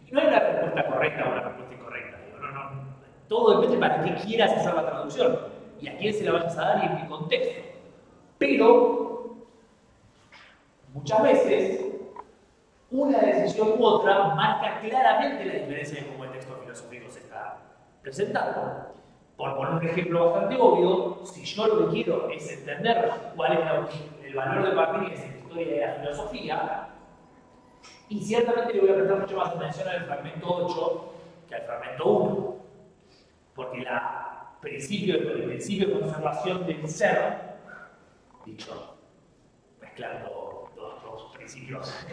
Y no hay una respuesta correcta o una respuesta incorrecta. No. Todo depende para qué quieras hacer la traducción y a quién se la vayas a dar y en qué contexto. Pero, muchas veces, una decisión u otra marca claramente la diferencia de cómo el texto filosófico se está presentando. Por poner un ejemplo bastante obvio, si yo lo que quiero es entender cuál es el valor de Parménides en la historia de la filosofía, y ciertamente le voy a prestar mucho más atención al fragmento 8 que al fragmento 1, porque el principio de conservación del ser, dicho mezclando dos principios,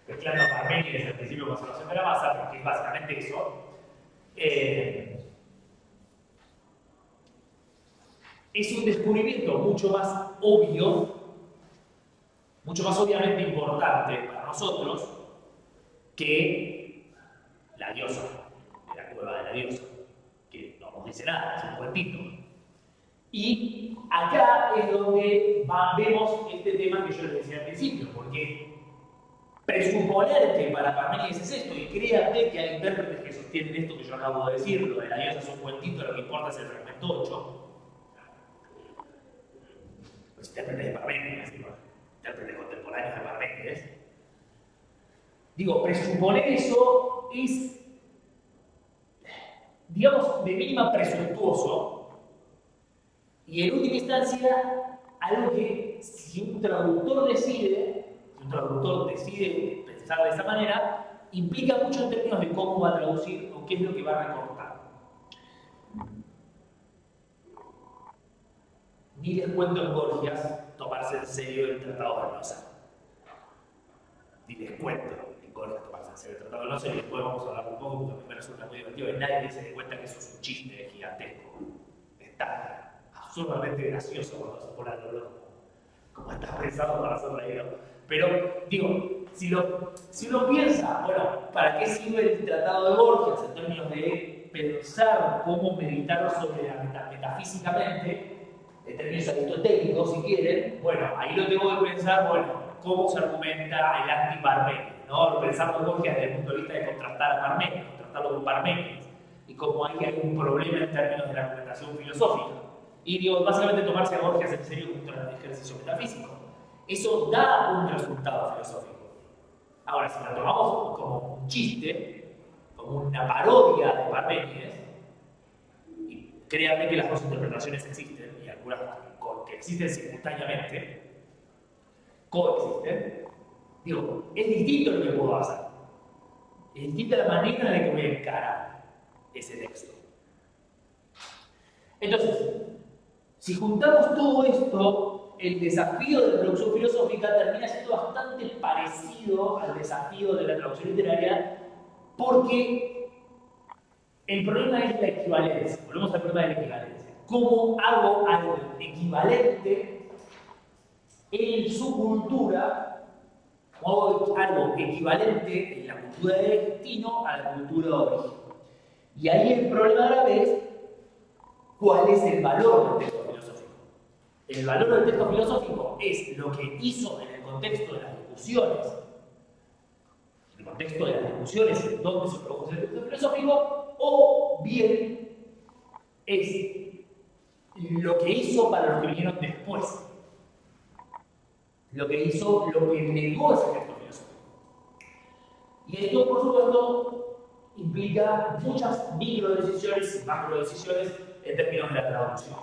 mezclando Parménides el principio de conservación de la masa, porque es básicamente eso, es un descubrimiento mucho más obvio, mucho más obviamente importante para nosotros que la diosa, la cueva de la diosa, que no nos dice nada, es un cuentito. Y acá es donde vemos este tema que yo les decía al principio, porque presuponer que para Parménides es esto, y créanme que hay intérpretes que sostienen esto que yo acabo de decir, lo de la diosa es un cuentito, lo que importa es el fragmento 8. Los intérpretes de Parménides, intérpretes contemporáneos de Parménides. Digo, presuponer eso es, digamos, de mínima presuntuoso, y en última instancia, algo que si un traductor decide pensar de esa manera, implica mucho en términos de cómo va a traducir o qué es lo que va a recortar. Ni les cuento en Gorgias tomarse en serio el Tratado de Lausanne. Ni les cuento en Gorgias tomarse en serio el Tratado de Lausanne, y después vamos a hablar un poco, porque me resulta muy divertido, y nadie se dé cuenta que eso es un chiste gigantesco. Está absurdamente gracioso cuando se pone a hablar como estás pensando para hacer reír. Pero, digo, si uno piensa, bueno, ¿para qué sirve el Tratado de Gorgias en términos de pensar cómo meditar sobre la metafísicamente, en términos aristotélicos, si quieren? Bueno, ahí lo tengo que pensar, bueno, cómo se argumenta el anti-Parménides, ¿no? Pensarlo en Gorgias desde el punto de vista de contrastar a Parménides, contrastarlo con Parménides. y como ahí hay un problema en términos de la argumentación filosófica. Y digo, básicamente tomarse a Borges en serio como un ejercicio metafísico. Eso da un resultado filosófico. Ahora, si lo tomamos como un chiste, como una parodia de Parménides, y créanme que las dos interpretaciones existen, y algunas que existen simultáneamente, coexisten, digo, es distinto lo que puedo hacer. Es distinta la manera en la que voy a encarar ese texto. Entonces, si juntamos todo esto, el desafío de la traducción filosófica termina siendo bastante parecido al desafío de la traducción literaria, porque el problema es la equivalencia. Volvemos al problema de la equivalencia. ¿Cómo hago algo equivalente en su cultura, o hago algo equivalente en la cultura de destino a la cultura de origen? Y ahí el problema grave es cuál es el valor del texto filosófico. El valor del texto filosófico es lo que hizo en el contexto de las discusiones, en el contexto de las discusiones en donde se produjo el texto filosófico, o bien es lo que hizo para los que vinieron después, lo que hizo, lo que negó ese texto filosófico. Y esto, por supuesto, implica muchas microdecisiones y macrodecisiones en términos de la traducción.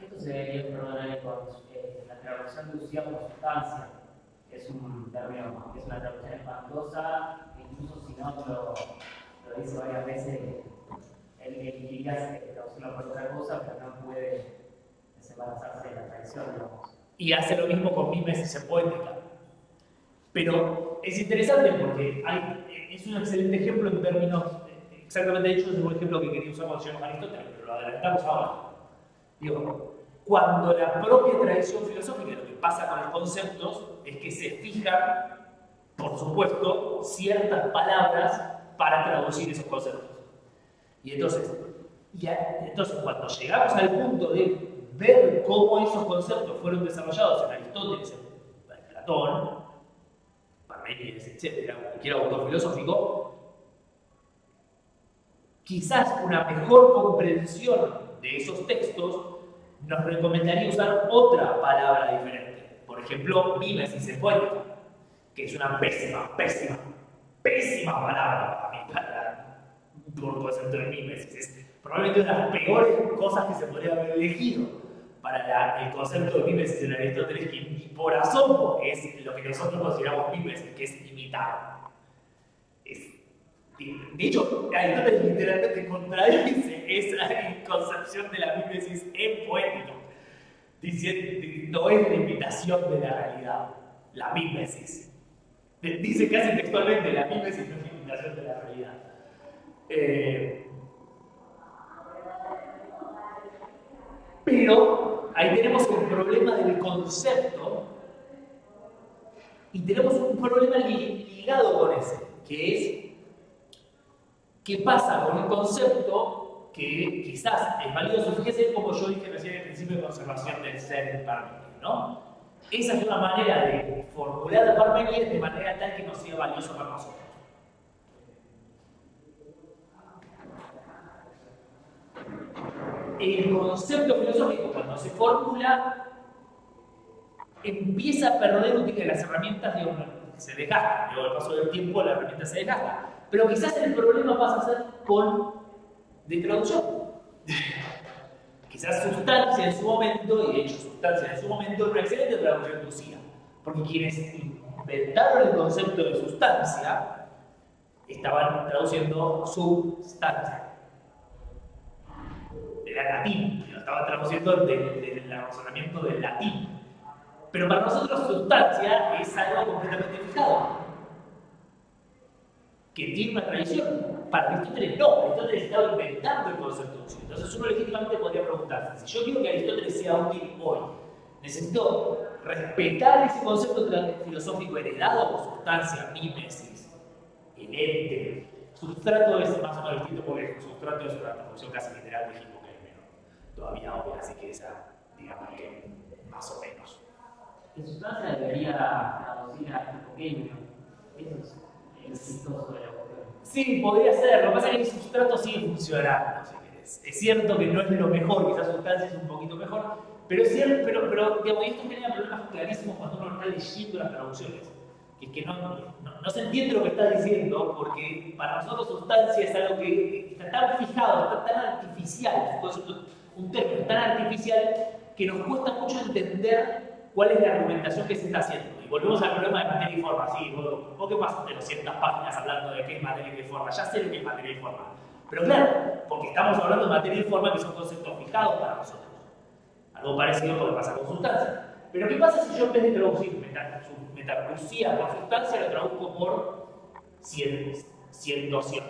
Esto se debería perdonar con la traducción deducida por sustancia, que es un término, que es una traducción espantosa, incluso si no lo dice varias veces, él quería traducirlo por otra cosa, pero no puede desembarazarse de la tradición, digamos. Y hace lo mismo con mimesis en poética. Pero es interesante porque es un excelente ejemplo en términos, exactamente de hecho es un ejemplo que quería usar con el señor Aristóteles, pero lo adelantamos ahora. Digo, cuando la propia tradición filosófica, lo que pasa con los conceptos es que se fijan, por supuesto, ciertas palabras para traducir esos conceptos. Y entonces cuando llegamos al punto de ver cómo esos conceptos fueron desarrollados en Aristóteles, en Platón, Parménides, etc., cualquier autor filosófico, quizás una mejor comprensión de esos textos nos recomendaría usar otra palabra diferente. Por ejemplo, mimesis en poética, que es una pésima palabra para mí, para un concepto de mimesis. Es probablemente una de las peores cosas que se podría haber elegido para el concepto de mimesis en Aristóteles, que ni por asomo es lo que nosotros consideramos mimesis, que es imitar. De hecho, Aristóteles literalmente contradice esa concepción de la mímesis en poética, diciendo no es la imitación de la realidad, la mímesis. Dice casi textualmente, la mímesis no es la imitación de la realidad. Pero ahí tenemos el problema del concepto y tenemos un problema ligado con ese, que es ¿qué pasa con un concepto que quizás es valioso? Fíjense como yo dije recién en el principio de conservación del ser en Parménides, ¿no? Esa es una manera de formular a Parménides de manera tal que no sea valioso para nosotros. El concepto filosófico, cuando se formula, empieza a perder útil las herramientas, se desgastan. Luego, al paso del tiempo, la herramienta se desgasta. Pero quizás el problema pasa a ser de traducción. Quizás sustancia en su momento, y de hecho sustancia en su momento, es una excelente traducción de Lucía. Porque quienes inventaron el concepto de sustancia estaban traduciendo substancia. Era latín, lo estaban traduciendo del razonamiento del latín. Pero para nosotros sustancia es algo completamente fijado, que tiene una tradición. Para Aristóteles no, Aristóteles estaba inventando el concepto de útil. Entonces uno legítimamente podría preguntarse, si yo quiero que Aristóteles sea útil hoy, ¿necesito respetar ese concepto filosófico heredado por sustancia, mímesis, el ente? Sustrato es más o menos distinto porque sustrato es una traducción casi literal de Hipo, que es menos todavía obvia, así que esa, digamos que más o menos. La sustancia debería traducir a hipoquemio. Eso es el exitoso de la cuestión. Sí, podría ser. Lo que pasa es que el sustrato sigue funcionando, si querés. Es cierto que no es lo mejor, quizás sustancia es un poquito mejor, pero es cierto, digamos, esto genera problemas clarísimos cuando uno está leyendo las traducciones. Que es que no se entiende lo que está diciendo, porque para nosotros sustancia es algo que está tan fijado, está tan artificial, un término tan artificial, que nos cuesta mucho entender cuál es la argumentación que se está haciendo. Y volvemos al problema de materia y forma. Sí, ¿vos qué pasas de 200 páginas hablando de qué es materia y forma? Ya sé lo que es materia y forma. Pero claro, porque estamos hablando de materia y forma que son conceptos fijados para nosotros. Algo parecido a lo que pasa con sustancia. Pero ¿qué pasa si yo en vez de traducir metacrucia por sustancia lo traduzco por ciendoción?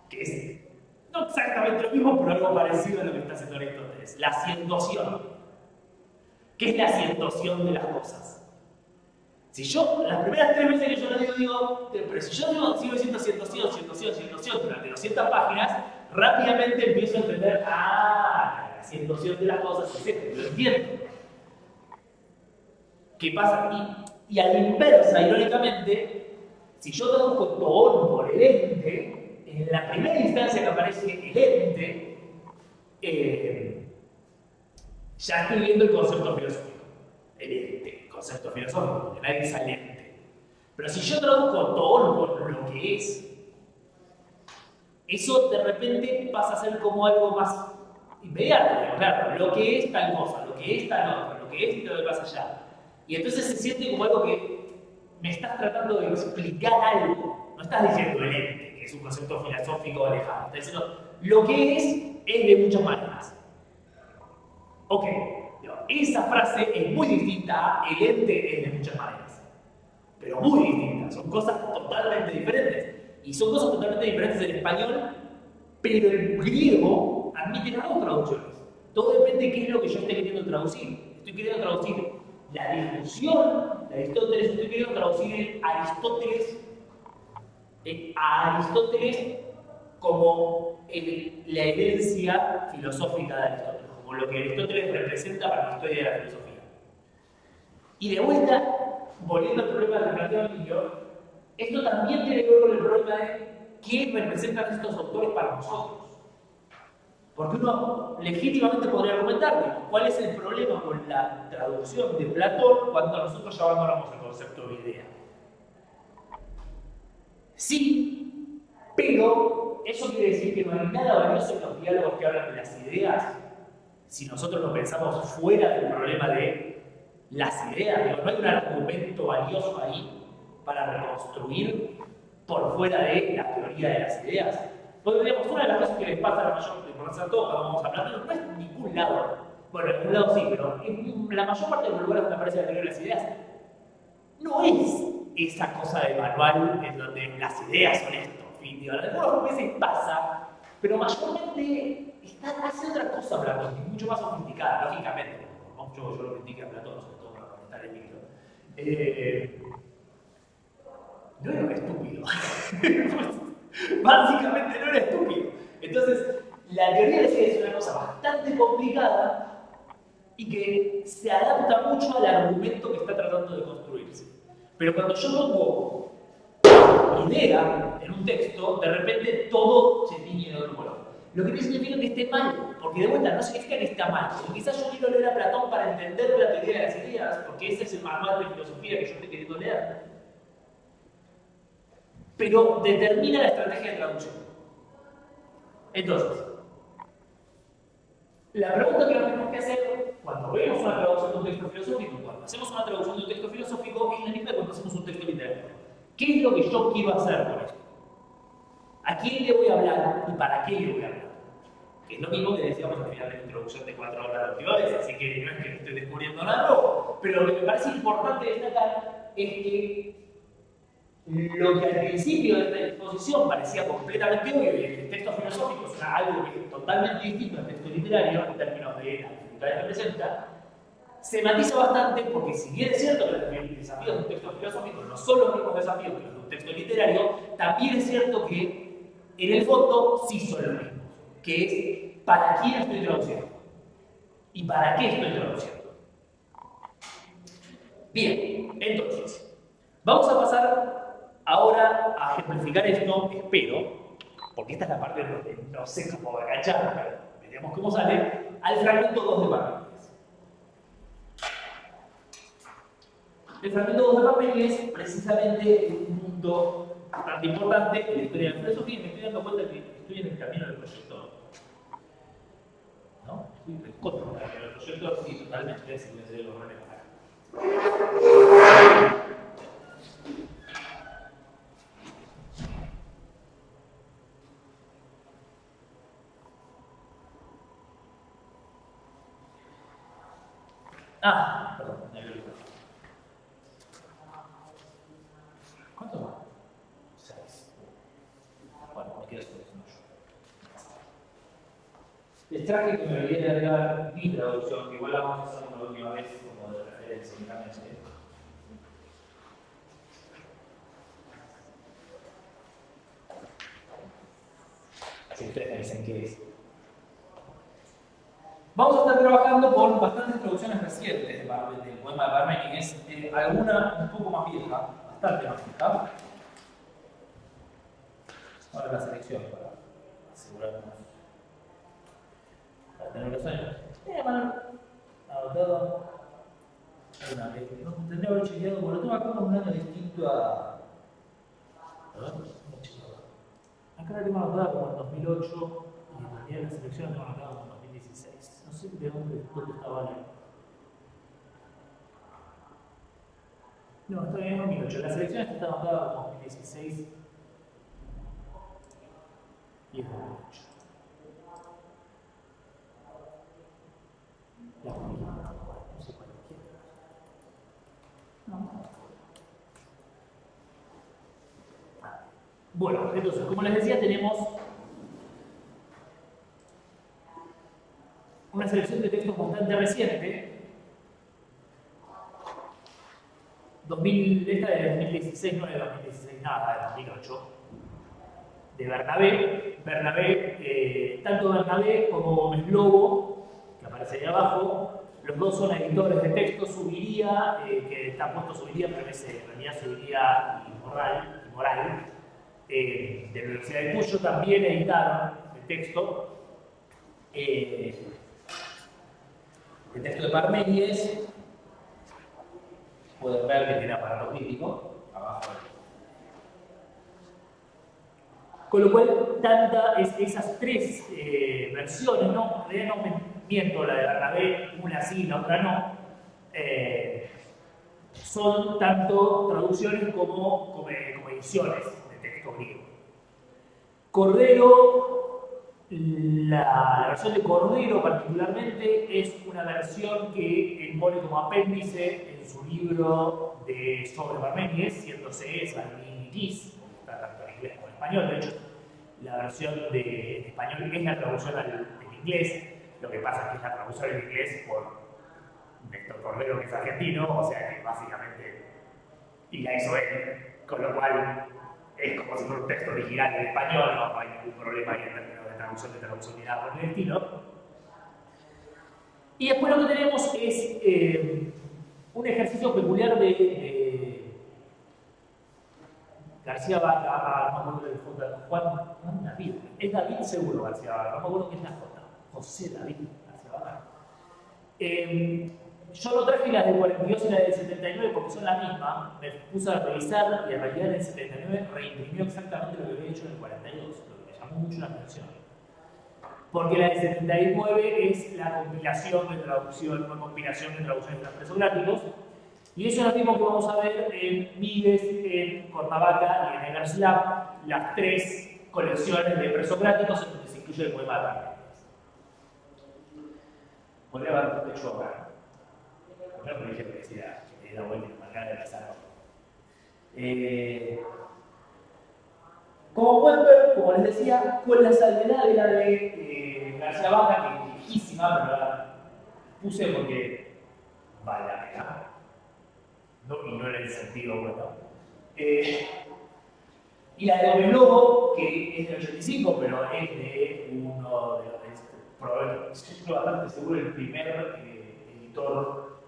Que es no exactamente lo mismo, pero algo parecido a lo que está haciendo Aristóteles. La ciendoción. ¿Qué es la ciendoción de las cosas? Si yo, las primeras 3 veces que yo lo digo, pero si yo sigo diciendo ciendoción durante 200 páginas, rápidamente empiezo a entender, la ciendoción de las cosas es esto, lo entiendo. ¿Qué pasa? Y a la inversa, irónicamente, si yo traduzco toón por el ente, en la primera instancia que aparece el ente, ya estoy viendo el concepto filosófico. El ente, concepto filosófico, porque nadie es el ente. Pero si yo traduzco toón por lo que es, eso de repente pasa a ser como algo más inmediato. Claro, lo que es tal cosa, lo que es tal otra, lo que es y todo lo que pasa allá. Y entonces se siente como algo que me estás tratando de explicar algo. No estás diciendo el ente, que es un concepto filosófico alejado. Estás diciendo lo que es de muchas maneras. Ok, esa frase es muy distinta a el ente es de muchas maneras. Pero muy distinta, son cosas totalmente diferentes. Y son cosas totalmente diferentes en español, pero el griego admite las dos traducciones. Todo depende de qué es lo que yo esté queriendo traducir. Estoy queriendo traducir la discusión de Aristóteles, estoy queriendo traducir a Aristóteles como la herencia filosófica de Aristóteles, como lo que Aristóteles representa para la historia de la filosofía. Y de vuelta, volviendo al problema del relativo dominio, esto también tiene que ver con el problema de qué representan estos autores para nosotros. Porque uno legítimamente podría argumentar cuál es el problema con la traducción de Platón cuando nosotros ya abandonamos el concepto de idea. Sí, pero eso quiere decir que no hay nada valioso en los diálogos que hablan de las ideas si nosotros lo pensamos fuera del problema de las ideas. No hay un argumento valioso ahí para reconstruir por fuera de la teoría de las ideas. Porque digamos, una de las cosas que les pasa a la mayor importancia a todos cuando vamos hablando no es en ningún lado. Bueno, en ningún lado sí, pero en la mayor parte de los lugares donde aparece la teoría de las ideas no es esa cosa de manual en donde las ideas son esto. Algunas veces pasa, pero mayormente hace otra cosa Platón, que es mucho más sofisticada, lógicamente. Yo lo critiqué a Platón, sobre todo para conectar el micro. No era un estúpido. Básicamente no era estúpido. Entonces, la teoría de las ideas es una cosa bastante complicada y que se adapta mucho al argumento que está tratando de construirse. Pero cuando yo pongo idea en un texto, de repente todo se tiñe de otro color. Lo que no significa que esté mal, porque de vuelta no significa que está mal. Porque quizás yo quiero leer a Platón para entender la teoría de las ideas, porque ese es el manual de filosofía que yo estoy queriendo leer. Pero determina la estrategia de traducción. Entonces, la pregunta que nos tenemos que hacer cuando vemos una traducción de un texto filosófico, cuando hacemos una traducción de un texto filosófico, es la misma que cuando hacemos un texto literario. ¿Qué es lo que yo quiero hacer con esto? ¿A quién le voy a hablar y para qué le voy a hablar? Que es lo mismo que decíamos al final de la introducción de 4 horas de actividades, así que no es que esté descubriendo nada nuevo, pero lo que me parece importante destacar es que lo que al principio de esta exposición parecía completamente obvio y el texto filosófico es algo que es totalmente distinto al texto literario en términos de las dificultades que presenta, se matiza bastante porque si bien es cierto que los desafíos de un texto filosófico no son los mismos desafíos que los de un texto literario, también es cierto que en el fondo sí son los mismos, que es ¿para quién estoy traduciendo? ¿Y para qué estoy traduciendo? Bien, entonces, Vamos a pasar ahora a ejemplificar esto, espero, porque esta es la parte donde no sé cómo va a agachar, pero veremos cómo sale, al fragmento 2 de Parménides. El fragmento 2 de Parménides es precisamente un punto bastante importante en la historia de la filosofía, y me estoy dando cuenta que estoy en el camino del proyector. ¿No? Estoy en contra del camino del proyector, sí, totalmente, si me sale los roles acá. Perdón, me había olvidado. ¿Cuánto va? 6. Bueno, me quedo con eso. Les traje que me olvidé de agregar mi traducción, que igual la vamos a hacer una última vez como de referencia únicamente. Así que ustedes me dicen qué es. Vamos a estar trabajando con bastantes traducciones recientes del poema de Parménides, alguna un poco más vieja, bastante más vieja. Ahora la selección para asegurarnos para tener los años. Anotado una vez. No tendría que haber chequeado, porque lo tengo acá con un año distinto a. ¿Verdad? Acá la tengo anotada como en 2008 y en realidad la selección la tengo anotada como en 2016. No sé de dónde estaba la. No, está bien en 2008. La selección está anotada como 2016 y es 2008. La única, no sé cuál quiere. No. Bueno, entonces, como les decía, tenemos una selección de textos bastante reciente. Esta de 2016, no de 2016 nada, de 2008. De Bernabé. Tanto Bernabé como Gómez Lobo, que aparece ahí abajo, los dos son editores de texto. Subiría, que está puesto Subiría, pero es en realidad Subiría y Moral, de la Universidad de Cuyo, también editaron el texto. El texto de Parménides. Pueden ver que tiene aparato crítico abajo. Con lo cual, esas tres versiones, ¿no? En realidad no miento, la de Bernabé, una sí, la otra no, son tanto traducciones como ediciones de texto griego. Cordero, la versión de Cordero particularmente, es una versión que él pone como apéndice en su libro sobre Parménides, siéndose esa Vinitis, está tanto en inglés como en español. De hecho, la versión en español es la traducción del inglés. Lo que pasa es que es la traducción en inglés por Néstor Cordero, que es argentino, o sea que básicamente, y la hizo él, con lo cual es como si fuera un texto original en español, no hay ningún problema ahí en términos de traducción ni nada por el estilo. Y después lo que tenemos es un ejercicio peculiar de García Vaca, no me acuerdo de Juan David, es David seguro García Vaca, no me acuerdo quién es la J, José David García Vaca. Yo no traje las del 42 y las del 79 porque son la misma, me puse a revisar y en realidad en el 79 reimprimió exactamente lo que había hecho en el 42, lo que me llamó mucho la atención. Porque la del 79 es la compilación de traducción, una compilación de traducciones de los presocráticos, y eso es lo mismo que vamos a ver en Vives, en Cornavaca y en Eggerslab, las tres colecciones de presocráticos en donde se incluye el poema de Parménides. Podría haber hecho acá. Primero me dije que era bueno y manera de pasar. Como pueden ver, como les decía, con la salvedad de la de García Vaca, que es viejísima, pero la puse porque vale la pena. No, y no en el sentido bueno. Y la de Gómez Lobo, que es del 85, pero es de uno de los. Probablemente, estoy bastante seguro, el primer editor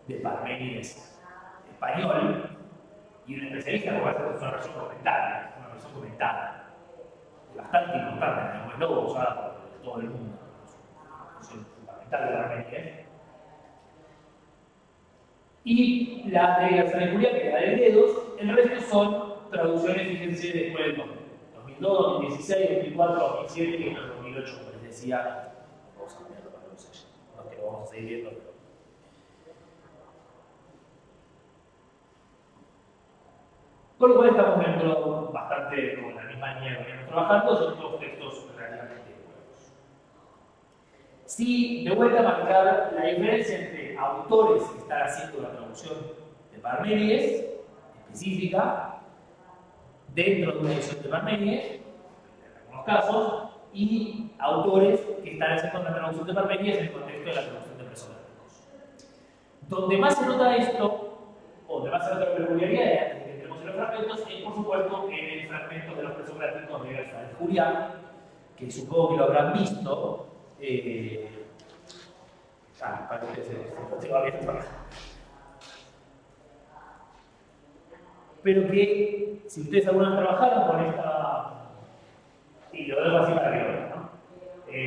de Parménides español y un especialista lo va a hacer una versión comentada, bastante importante en el lenguaje lobo, usada por todo el mundo. Es una versión fundamental de Parménides. Y la de Garzón y Julián, que es la de dedos, el resto son traducciones, fíjense, después del 2002, 2016, 2004, 2007 y el 2008, como les decía. Vamos a ponerlo para que lo sepan, no que lo vamos a seguir viendo, pero... Con lo cual estamos dentro bastante con la misma línea que venimos trabajando, son todos textos relativamente nuevos. Sí, de vuelta a marcar la diferencia entre autores que están haciendo la traducción de Parménides, específica, dentro de una edición de Parménides, en algunos casos, y autores que están haciendo una traducción de Parménides en el contexto de la traducción de presocráticos. Donde más se nota esto, o donde más se nota la peculiaridad, antes de que entremos en los fragmentos, es por supuesto en el fragmento de los presocráticos de Garzón y Julián, que supongo que lo habrán visto. Para que se lo tengo abierto acá. Pero que, si ustedes alguna vez trabajaron con esta, y lo dejo así para que lo vean, ¿no?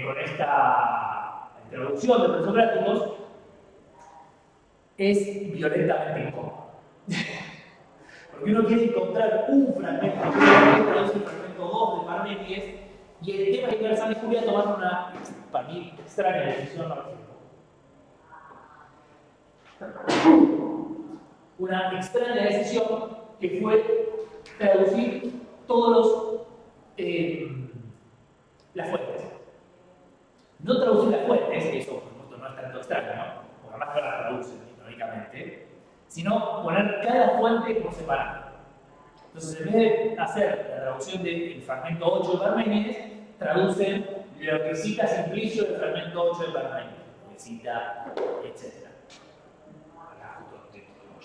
Con esta introducción de presocráticos, es violentamente incómodo. Porque uno quiere encontrar un fragmento, el fragmento 2 de Parménides, y el tema de que Garzón y Julián tomaron una, para mí, extraña decisión. Una extraña decisión que fue traducir todos las fuentes. No traducir las fuentes, eso por supuesto no es tanto extraño, ¿no? Porque además no las traducen históricamente, sino poner cada fuente por separado. Entonces, en vez de hacer la traducción del fragmento 8 de Parménides, traducen lo que cita Simplicio del fragmento 8 de Parménides, lo que cita, etc.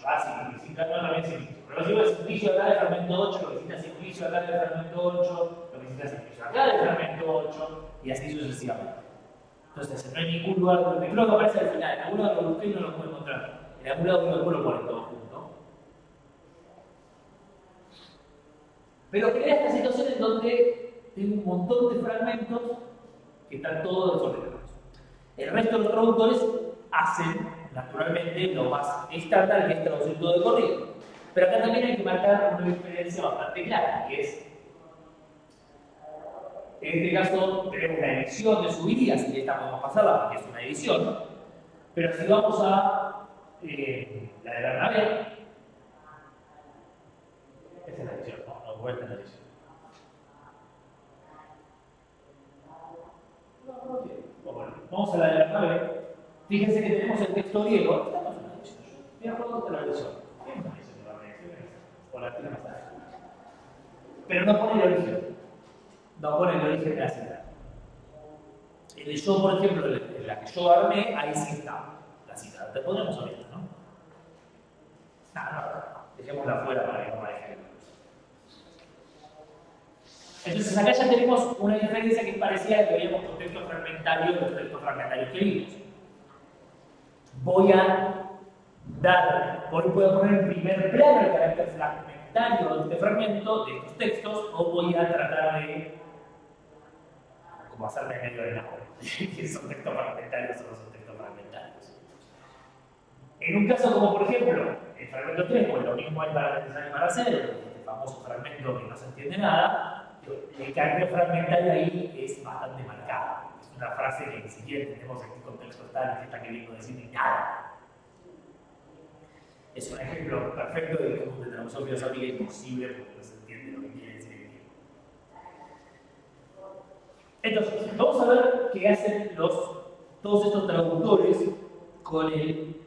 Simplicio, no también Simplicio. Pero lo que Simplicio acá del fragmento 8, lo que cita Simplicio acá del fragmento 8, lo que cita Simplicio acá del fragmento 8, y así sucesivamente. Entonces, no hay ningún lugar donde creo que aparece al final. En algún lado lo busqué y no lo pude encontrar. En algún lado no lo ponen todo junto. Pero crea esta situación en donde tengo un montón de fragmentos que están todos desordenados. El resto de los traductores hacen, naturalmente, lo más estándar, que es traducir todo de corrido. Pero acá también hay que marcar una diferencia bastante clara, que es, en este caso, tenemos una edición de subidas, y esta podemos pasarla porque es una edición, pero si vamos a la de Bernabé, esta es la edición, no vuelta en la edición. Bueno, vamos a la de Bernabé. Fíjense que tenemos el texto griego. Estamos en la edición. Mira por dónde está la edición. Pero no pone el origen. No pone el origen de la cita. El de yo, por ejemplo, en la que yo armé, ahí sí está la cita. Te podemos oír, ¿no? No. Dejémosla fuera para que no maneje. Entonces acá ya tenemos una diferencia que es parecida a la que veíamos con textos fragmentarios, los textos fragmentarios que vimos. Voy a poner en primer plano el carácter fragmentario de este fragmento, de estos textos, o voy a tratar de como hacerme medio de la que son textos fragmentarios o no son textos fragmentarios. En un caso como por ejemplo el fragmento 3, pues lo mismo hay para pensar y para hacer, este famoso fragmento que no se entiende nada, el carácter fragmentario ahí es bastante marcado. Es una frase que ni siquiera entendemos en qué contexto está, que está queriendo decir ni nada. Es un ejemplo perfecto de cómo de traducción filosófica imposible porque no se entiende lo que quiere decir. Entonces, vamos a ver qué hacen todos estos traductores con el...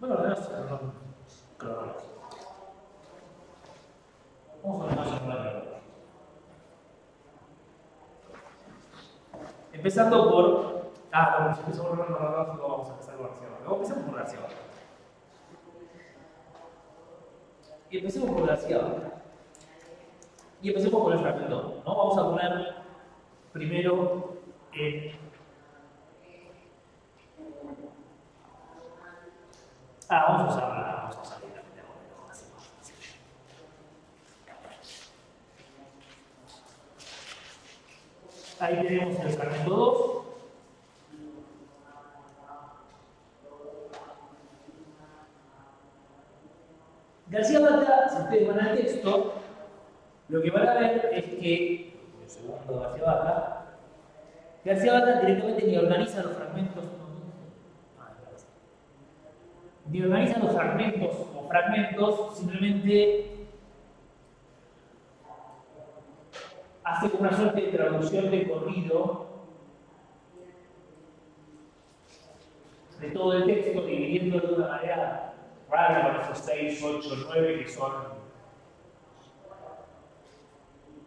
Bueno, no sé, cronológico. Vamos a ordenarnos cronológico. Empezando por... si empezamos por el cronológico, vamos a empezar por García. Luego empezamos por García. Y empecemos por García. Y empecemos por el fragmento, ¿no? Vamos a poner primero vamos a usar Ahí tenemos el fragmento 2. García Bata, si ustedes van al texto, lo que van a ver es que, el segundo García Bata directamente ni organiza los fragmentos, ni organiza los fragmentos o fragmentos, simplemente hace como una suerte de traducción de corrido de todo el texto, dividiéndolo de una manera rara con esos 6, 8, 9 que son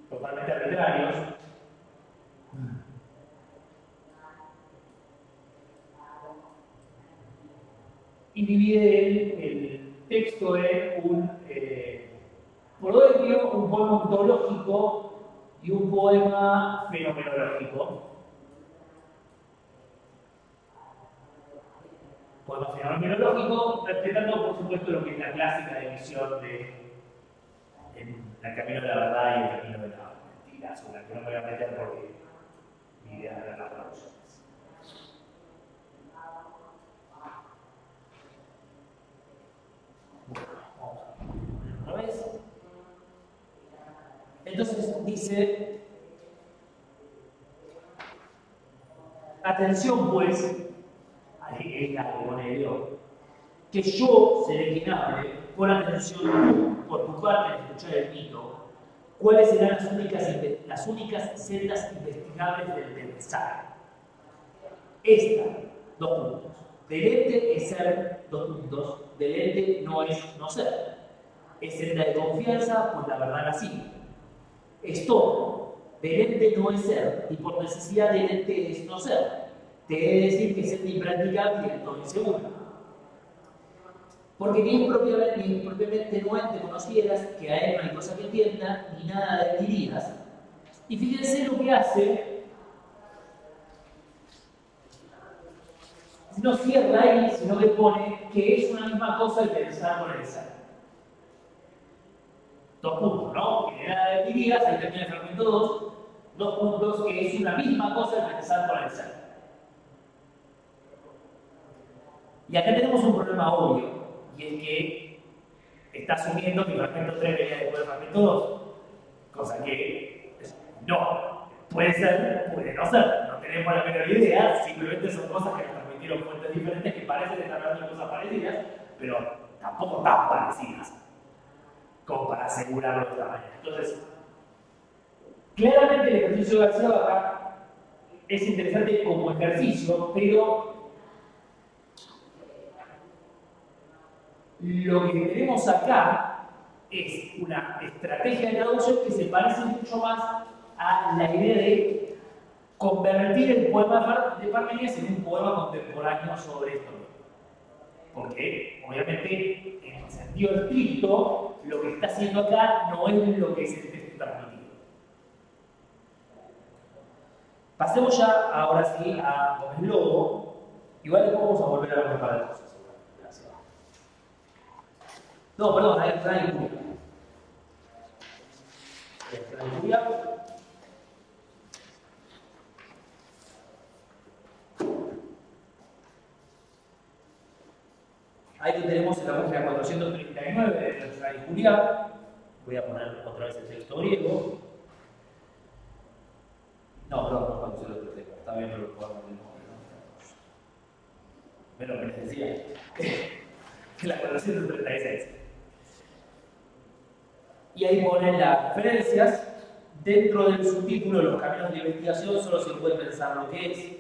totalmente arbitrarios. Y divide el texto en un proverbio, un poema ontológico y un poema fenomenológico. Poema fenomenológico, respetando por supuesto lo que es la clásica división de el camino de la verdad y el camino de la mentira, sobre la que no me voy a meter porque mi idea era la traducción. Una vez. Entonces dice, atención pues, ahí es la que pone Dios, que yo seré quien hable, pon atención por tu parte en escuchar el mito, cuáles serán las únicas sendas investigables del pensar. Esta, 2 puntos. Del ente es ser, 2 puntos. Del ente no es no ser. Es senda de confianza, pues la verdad la sigue. Es todo. Del ente no es ser, y por necesidad del ente es no ser. Te he de decir que es senda impracticable y del todo insegura. Porque ni propiamente no ente conocieras, que a él no hay cosa que entienda, ni nada de él dirías. Y fíjense lo que hace. No cierra ahí, sino que pone que es una misma cosa el pensar con el ser. 2 puntos, ¿no? Que nada de dirías, ahí termina el fragmento 2. 2 puntos, que es una misma cosa el pensar con el ser. Y acá tenemos un problema obvio, y es que está asumiendo que el fragmento 3 venía después del fragmento 2, cosa que no, puede ser, puede no ser, no tenemos la menor idea, simplemente son cosas que nos transmitieron fuentes diferentes que parecen estar hablando de cosas parecidas, pero tampoco tan parecidas como para asegurarlo de esta manera. Entonces, claramente el ejercicio de García Bata es interesante como ejercicio, pero lo que tenemos acá es una estrategia de traducción que se parece mucho más a la idea de convertir el poema de Parmenides en un poema contemporáneo sobre esto. Porque, obviamente, en el sentido estricto, lo que está haciendo acá no es lo que es el texto transmitido. Pasemos ya, ahora sí, a Gómez Lobo. Igual después vamos a volver a ver un par de cosas. Gracias. No, perdón, ahí está en Julia. Está en Julia. Ahí tenemos en la página 439 de nuestra Julia. Voy a poner otra vez el texto griego. No, perdón, no 439. Está bien, pero lo podemos ver. Pero lo que les decía, que la 436. Y ahí ponen las referencias. Dentro del subtítulo, los caminos de investigación, solo se puede pensar lo que es.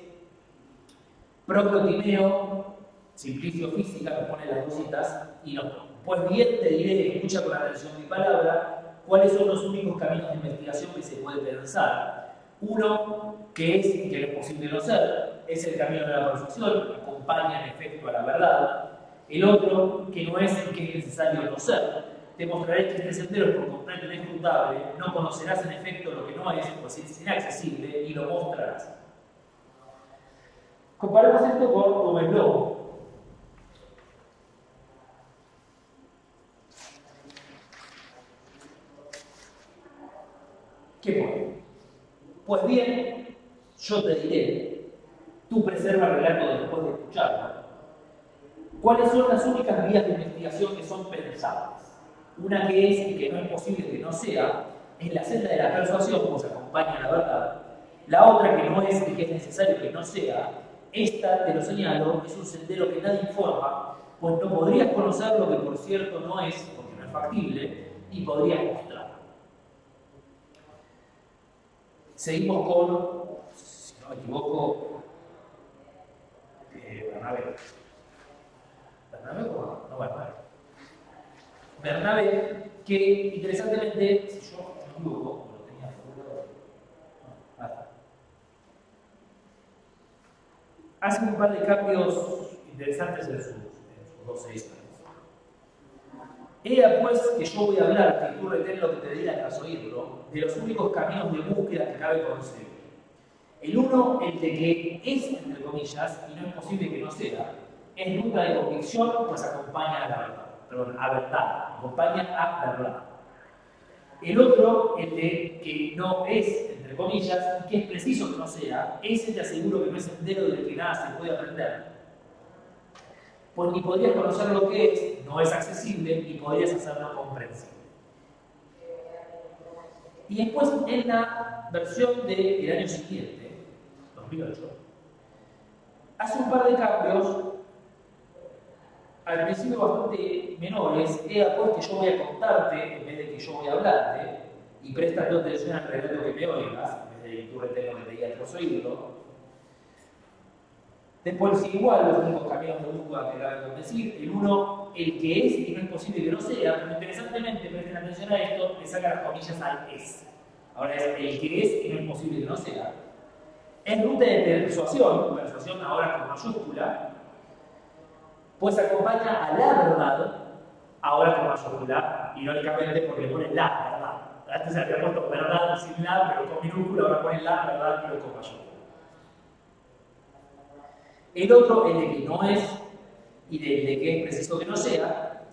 Proclo Timeo, Simplicio Física, que pone las cositas, y no. Pues bien, te diré, escucha con atención mi palabra, cuáles son los únicos caminos de investigación que se puede pensar. Uno, que es, y que no es posible no ser, es el camino de la perfección, acompaña en efecto a la verdad. El otro, que no es el que es necesario no ser. Te mostraré que este sendero es por completo inescrutable, no conocerás en efecto lo que no es, pues es inaccesible, y lo mostrarás. Comparemos esto con Gómez Lobo. ¿Qué pone? Pues bien, yo te diré, tú preserva el relato después de escucharlo. ¿Cuáles son las únicas vías de investigación que son pensables? Una que es y que no es posible que no sea, es la senda de la persuasión, pues acompaña a la verdad. La otra que no es y que es necesario que no sea, esta, te lo señalo, es un sendero que nadie informa, pues no podrías conocer lo que por cierto no es, porque no es factible, y podrías mostrar. Seguimos con, si no me equivoco, Bernabé. ¿Bernabé o no Bernabé? Bernabé, que interesantemente, si yo no me equivoco, lo tenía hace un par de cambios interesantes en sus 12 historias. Ea pues que yo voy a hablarte, y tú retén lo que te diga tras oírlo, de los únicos caminos de búsqueda que cabe concebir. El uno, el de que es, entre comillas, y no es posible que no sea, es ruta de convicción, pues acompaña a la verdad. Perdón, a verdad, acompaña a verdad. El otro, el de que no es, entre comillas, y que es preciso que no sea, ese te aseguro que no es sendero del que nada se puede aprender. Pues ni podrías conocer lo que es, no es accesible, ni podrías hacerlo comprensible. Y después, en la versión del año siguiente, 2008, hace un par de cambios, al principio bastante menores. Ea pues que yo voy a contarte, en vez de que yo voy a hablarte, y presta atención al relato que me oigas, en vez de que tú retengas lo que te diga tras oírlo. Después, igual, los únicos caminos de búsqueda que cabe decir, el uno, el que es y no es posible que no sea, pero interesantemente, presten atención a esto, le saca las comillas al es. Ahora es el que es y no es posible que no sea. Es ruta de persuasión ahora con mayúscula, pues acompaña a la verdad, ahora con mayúscula, irónicamente porque le ponen la verdad. Antes se había puesto verdad sin la, pero con minúscula, ahora ponen la verdad, pero con mayúscula. El otro, el de que no es y de que es preciso que no sea,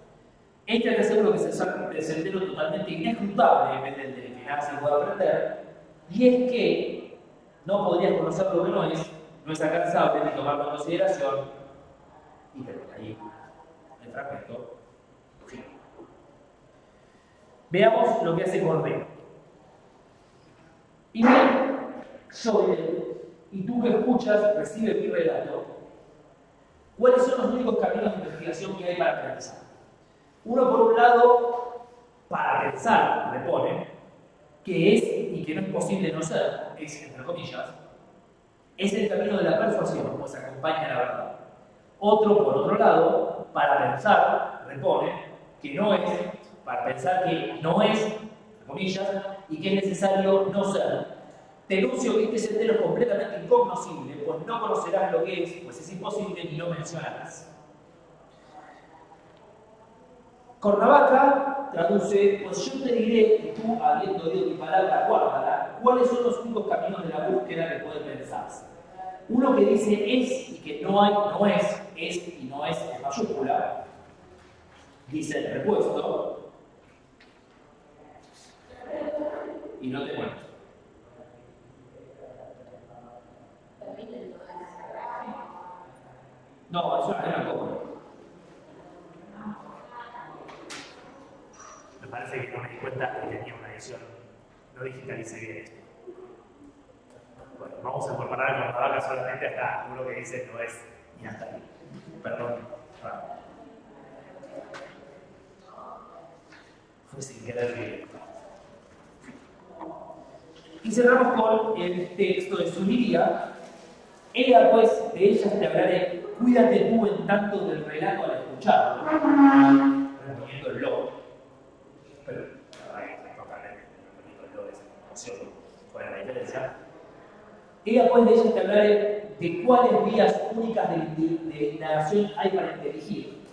este te aseguro que es el sendero totalmente inescrutable en vez del de que nada se puede aprender, y es que no podrías conocer lo que no es alcanzable ni tomarlo en consideración, y termina ahí el fragmento. Fin. Veamos lo que hace Cordero. Y bien, yo diré, y tú que escuchas, recibe mi relato. ¿Cuáles son los únicos caminos de investigación que hay para pensar? Uno, por un lado, para pensar, le pone, que es y que no es posible no ser, es, entre comillas, es el camino de la persuasión, pues acompaña a la verdad. Otro, por otro lado, para pensar, repone, que no es, para pensar que no es, entre comillas, y que es necesario no ser. Te anuncio que este sendero es completamente incognoscible, pues no conocerás lo que es, pues es imposible ni lo mencionarás. Cornavaca traduce, pues yo te diré, y tú, habiendo oído mi palabra, guárdala, cuáles son los únicos caminos de la búsqueda que pueden pensarse. Uno que dice es y que no hay, no es y no es en mayúscula, dice el repuesto, y no te muestro. No, eso no era cómodo. Me parece que no me di cuenta que tenía una edición. No digitalicé bien esto. Bueno, vamos a comparar con la vaca solamente hasta uno que dice no es y hasta ahí. Perdón. Fue sin querer bien. Y cerramos con el texto de Zuviría. Ella pues, de ellas te hablaré, cuídate tú en tanto del relato al escucharlo, reponiendo el lo. Pero, la verdad que reponiendo el lo es emoción, ¿cuál es la diferencia? Ella pues, de ellas te hablaré de cuáles vías únicas de indagación hay para inteligir.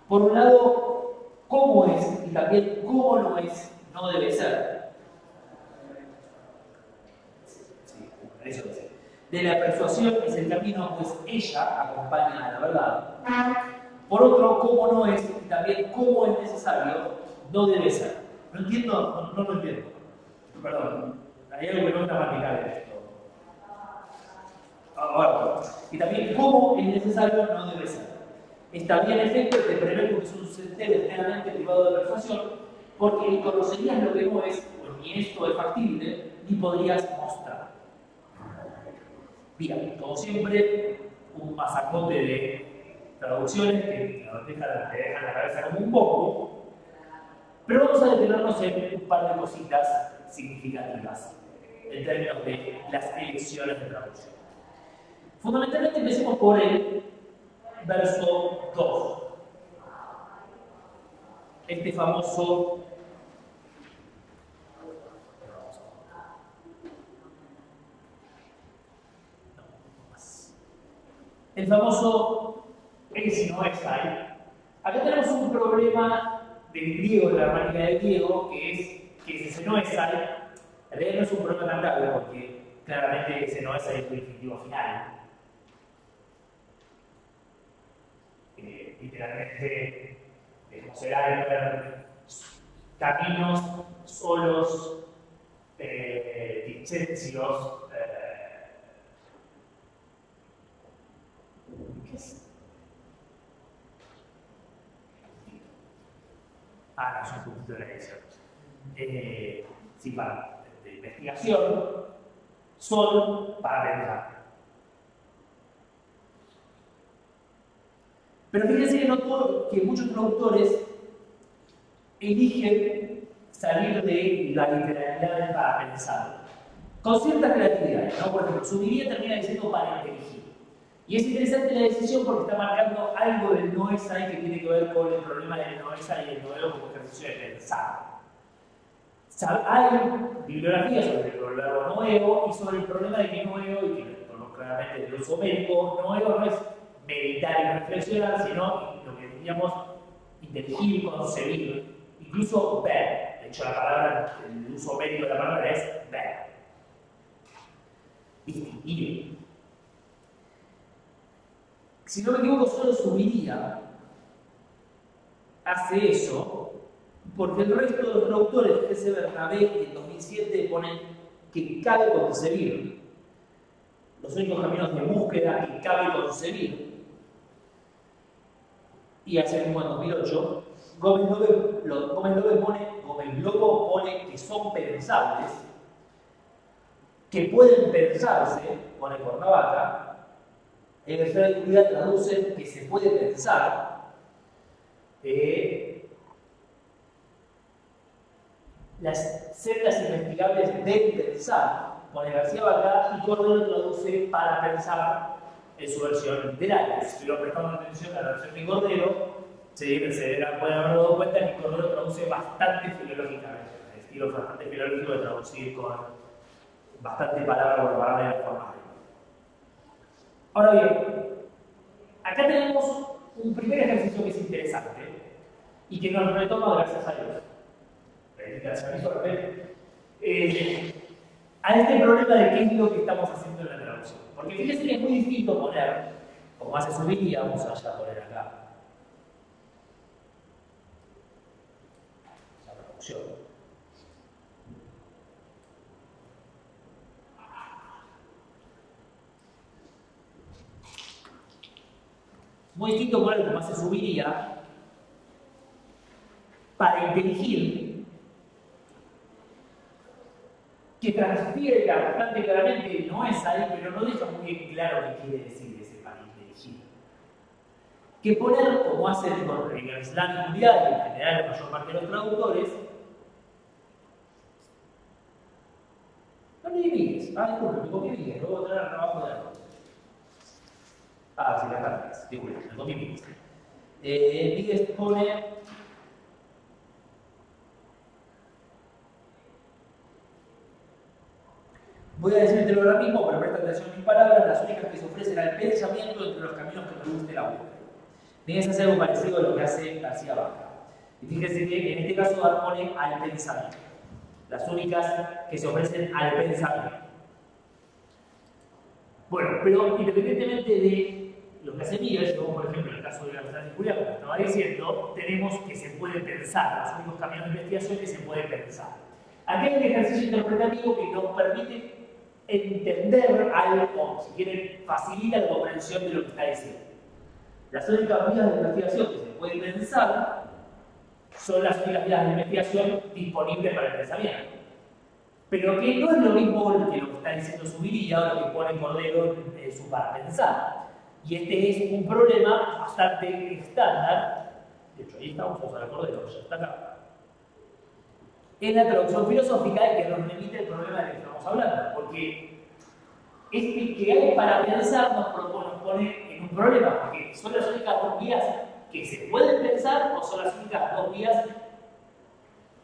Por un lado, cómo es y también cómo no es, no debe ser. Sí, eso dice. De la persuasión es el camino, pues ella acompaña a la verdad. Por otro, cómo no es y también cómo es necesario, no debe ser. No entiendo, no lo entiendo. Perdón, hay algo que no está marcado en esto. Y también cómo es necesario no debe ser. Está bien efecto de prever porque es un sistema enteramente privado de persuasión, porque ni conocerías lo que no es, pues ni esto es factible, ni podrías mostrar. Bien, como siempre, un masacote de traducciones que nos dejan la cabeza como un poco, pero vamos a detenernos en un par de cositas significativas en términos de las elecciones de traducción. Fundamentalmente empecemos por el verso 2. Este famoso el famoso si no es ahí. Acá tenemos un problema del griego, de la gramática del griego, que es que ese no es ahí. En realidad no es un problema tan grave porque claramente ese no es ahí el definitivo final. Literalmente será caminos solos, dicensios, ¿qué es? No, es un puntito de la edición. Sí, para de investigación, son para pensar. Pero fíjense que noto que muchos traductores eligen salir de la literalidad para pensar, con ciertas creatividades, ¿no? Por ejemplo, subiría termina diciendo para inteligir. Y es interesante la decisión porque está marcando algo del noesai que tiene que ver con el problema del noesai y el noeo como ejercicio de pensar. Hay bibliografía sobre el verbo noeo y sobre el problema de que noeo, y que conozco claramente del uso médico, noeo no es meditar y reflexionar, sino lo que diríamos inteligir, concebir, incluso ver. De hecho, la palabra, el uso médico de la palabra es ver. Distinguir. Si no me equivoco, solo subiría hace eso, porque el resto de los traductores, fíjense, Bernabé en 2007 ponen que cabe concebir. Los únicos caminos de búsqueda que cabe concebir. Y hace mismo en 2008, Gómez Lobo pone que son pensables, que pueden pensarse, pone Cuernavaca. En el Esfera de Unidad traducen que se puede pensar. Las sendas investigables del pensar, pone García Bacá, y Cordero traduce para pensar en su versión literaria. Si lo prestamos atención a la versión de Cordero, pueden haber dado cuenta que Cordero traduce bastante filológicamente, el estilo bastante filológico de traducir con bastante palabra por palabra de la forma. Ahora bien, acá tenemos un primer ejercicio que es interesante y que nos retoma gracias a Dios. A este problema de qué es lo que estamos haciendo en la traducción. Porque fíjense que es muy distinto poner, como hace su guía, vamos a poner acá, la traducción. Muy distinto poner como hace su guía para inteligir, que transfiere bastante claramente, no es ahí, pero no deja muy bien claro qué quiere decir ese para inteligir. Que poner, como hace el Islam mundial y en general la mayor parte de los traductores, no me divides, disculpe, me copié bien, luego traer al trabajo de algo. Sí, las cartas, disculpe, me copié bien. Díguez pone. Voy a decírtelo ahora mismo, pero presta atención a mis palabras, las únicas que se ofrecen al pensamiento entre los caminos que produce la búsqueda. Tienes que hacer algo parecido a lo que hace García Bacá. Y fíjense que en este caso pone al pensamiento. Las únicas que se ofrecen al pensamiento. Bueno, pero independientemente de lo que hace Miguel, yo, por ejemplo, en el caso de la Universidad de Julián, como estaba diciendo, tenemos que se puede pensar, los únicos caminos de investigación que se puede pensar. Aquí hay un ejercicio interpretativo que nos permite entender algo, si quieren, facilita la comprensión de lo que está diciendo. Las únicas vías de investigación que se pueden pensar son las únicas vías de investigación disponibles para el pensamiento. Pero que no es lo mismo que lo que está diciendo Zuviría o lo que pone Cordero en su para pensar. Y este es un problema bastante estándar. De hecho, ahí estamos, vamos a ver Cordero, ya está acá. Es la traducción filosófica que nos remite el problema del que estamos hablando. Porque este que hay para pensar nos pone en un problema, porque son las únicas dos vías que se pueden pensar o son las únicas dos vías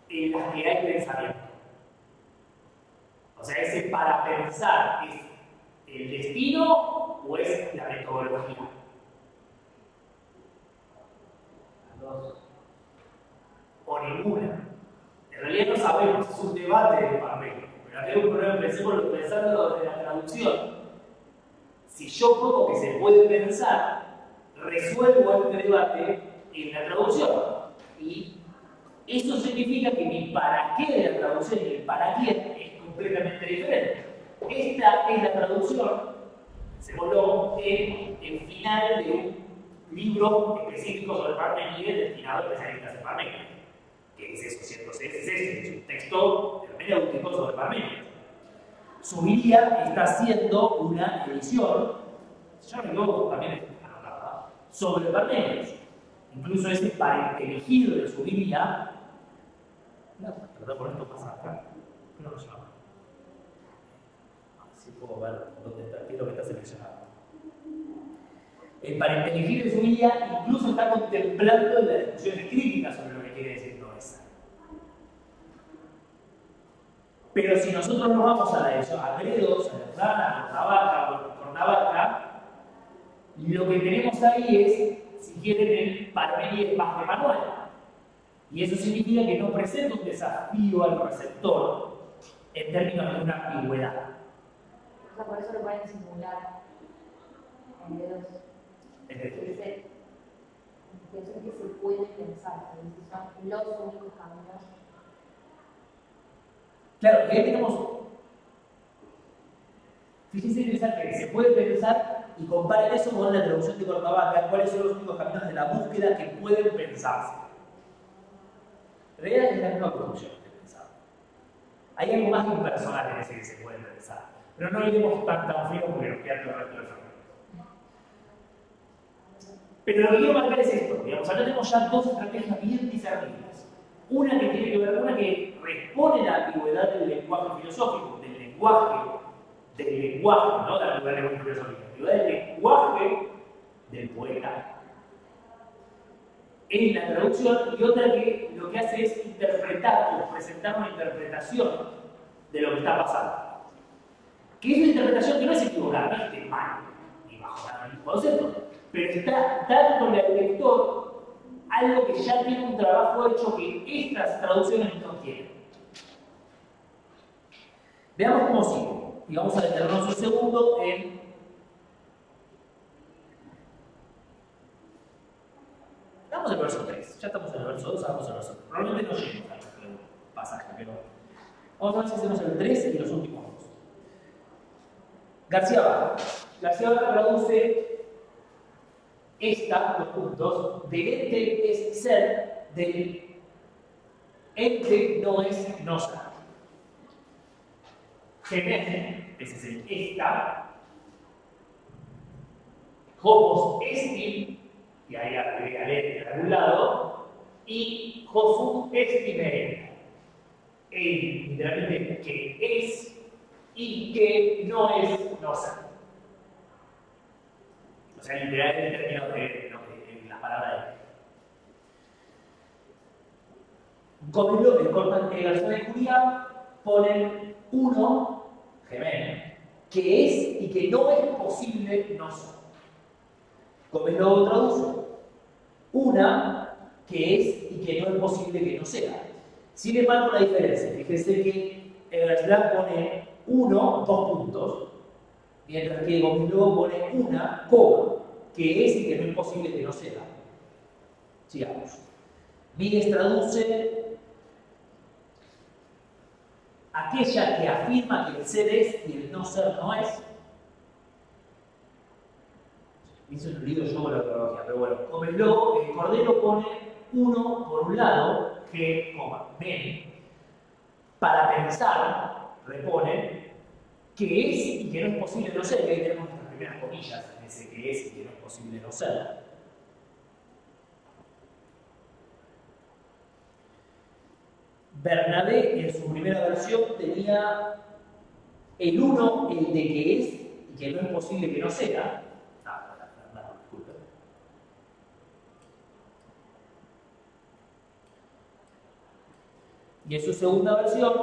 en las que hay pensamiento. O sea, ese para pensar es el destino o es la metodología. Las dos. O ninguna. En realidad no sabemos, es un debate de Parménides. Pero acá hay un problema, pensándolo desde la traducción. Si yo pongo que se puede pensar, resuelvo este debate en la traducción. Y eso significa que mi para qué de la traducción y el para quién es completamente diferente. Esta es la traducción, se voló en el final de un libro específico sobre Parménides destinado a especialistas en Parménides. ¿Qué es eso? 106 es un texto hermenéutico sobre Parménides. Zuviría está haciendo una edición, si yo no me equivoco, también está anotada, sobre Parménides. Incluso ese parentelegido de Zuviría, perdón, por esto pasa acá, no lo llamo. Así puedo ver dónde está, qué es lo que está seleccionado. El parentelegido de Zuviría incluso está contemplando las discusiones críticas sobre lo que quiere decir Noesa. Pero si nosotros nos vamos a la edición a Gredos, a Lozana, a Cornavaca, lo que tenemos ahí es, si quieren, el Parménides más de manual. Y eso significa que no presenta un desafío al receptor en términos de una ambigüedad. O sea, por eso lo pueden simular en dedos. Pienso que se puede pensar, son los únicos caminos. Claro, y ahí tenemos. Fíjense interesante que se puede pensar y comparen eso con la traducción de Cortavaca, cuáles son los únicos caminos de la búsqueda que pueden pensarse. En realidad es la misma producción de pensar. Hay algo más impersonal en ese que se puede pensar. Pero no iremos tan fino porque nos queda todo el resto del fragmento. Pero lo que quiero marcar es esto. Digamos, acá tenemos ya dos estrategias bien discernibles. Una que tiene que ver, una que responde a la ambigüedad del lenguaje filosófico, del lenguaje, ¿no? De la ambigüedad del lenguaje filosófico, la ambigüedad del lenguaje del poeta en la traducción, y otra que lo que hace es interpretar o presentar una interpretación de lo que está pasando. Que es una interpretación que no es equivocada, no es que esté mal, ni bajo ningún concepto, pero está dándole al lector algo que ya tiene un trabajo hecho que estas traducciones no tienen. Veamos cómo sigue. Y vamos a detenernos un segundo en Vamos al verso 3, ya estamos en el verso 2, vamos al verso 3. Probablemente no lleguemos al pasaje, pero vamos a ver si hacemos el 3 y los últimos dos. García Barra traduce los puntos, del ente es ser, del ente no es no ser. Gemen, ese es el esta, homos estim, y ahí agregaré en algún lado, y Josu estime, literalmente que es y que no es no ser. O sea, literal en términos de la palabra de Gómez en la versión de Julián ponen uno, gemel, que es y que no es posible no ser. Gómez lo traduce una que es y que no es posible que no sea. Sin embargo, la diferencia, fíjense que en la ciudad pone uno, dos puntos, mientras que Gómez pone una, coma, que es y que no es posible que no sea. Sigamos. Míguez traduce aquella que afirma que el ser es y el no ser no es. Hizo un libro yo con la ontología, pero bueno, como el Cordero pone uno por un lado, G, men. Para pensar, repone, que es y que no es posible no ser, que ahí tenemos nuestras primeras comillas en ese que es y que no es posible no ser. Bernabé en su primera versión tenía el uno, el de que es y que no es posible que no sea. Disculpe. Y en su segunda versión,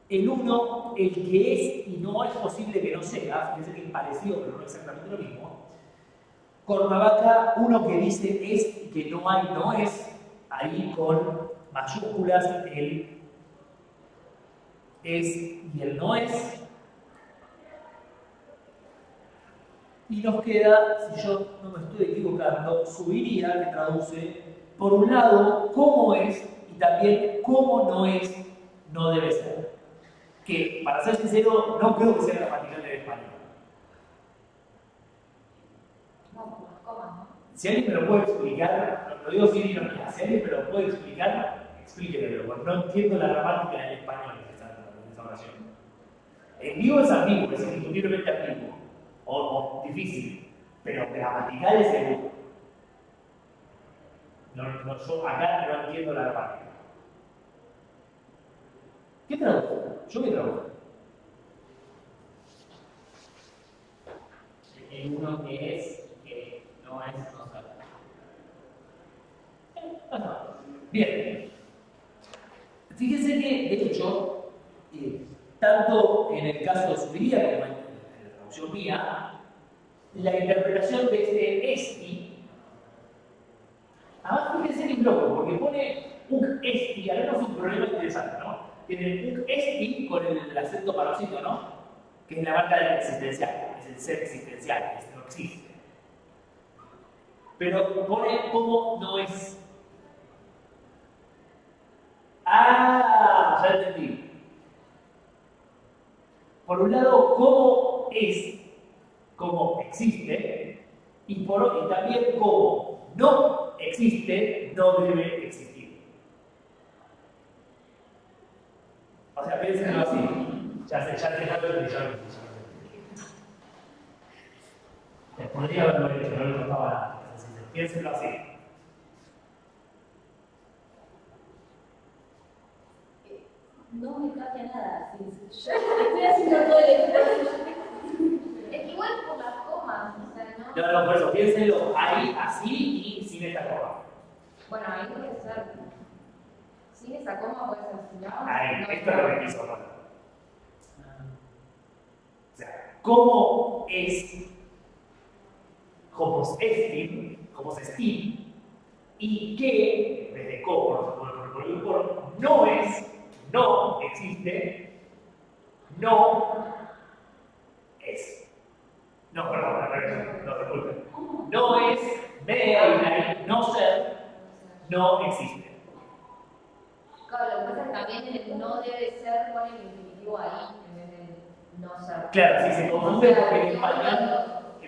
el uno, el que es y no es posible que no sea, fíjense que es parecido pero no exactamente lo mismo. Cuernavaca, uno que dice es y que no hay no es, ahí con mayúsculas el es y el no es. Y nos queda, si yo no me estoy equivocando, Subiría, que traduce, por un lado, cómo es y también cómo no es, no debe ser. Que, para ser sincero, no creo que sea gramatical en español. No, por las comas, ¿no? Si alguien me lo puede explicar, lo digo sin ironía, si alguien me lo puede explicar, explíquemelo, porque no entiendo la gramática en español de esta oración. En vivo es ambiguo, es indiscutiblemente ambiguo, o difícil, pero gramatical es seguro. Yo acá no entiendo la gramática. ¿Qué tradujo? ¿Yo qué tradujo? El uno que es y que no es no ser. Bien. Fíjense que, de hecho, tanto en el caso de Subiría como en la traducción mía, la interpretación de este esti, además fíjense que es loco, porque pone un esti, al menos un problema interesante, ¿no? Tiene un esti con el acento paroxítono, ¿no? Que es la marca del existencial, es el ser existencial, es no existe. Pero pone cómo no es. Ah, ya entendí. Por un lado, cómo es, cómo existe, y también cómo no existe, no debe existir. O sea, piénsenlo así. Ya sé, ya lo entendí. Podría haberlo hecho, no le costaba nada. Piénsenlo así. No me cambia nada. Yo estoy haciendo todo el esfuerzo. Es que igual por las comas, o sea, no. No, por eso, piénsenlo ahí, así y sin esta coma. Bueno, ahí puede ser. Sin esa coma puede ser, si no. Ahí, no esto es lo que quiso poner. O sea, ¿cómo es homos estim, y qué, desde cómo, no es, no existe, no es. No, perdón, no, disculpen. No es, no ser, no existe. Claro, lo que pasa es que también el no debe ser pone el infinitivo ahí en vez de no ser. Claro, si se confunde porque en español,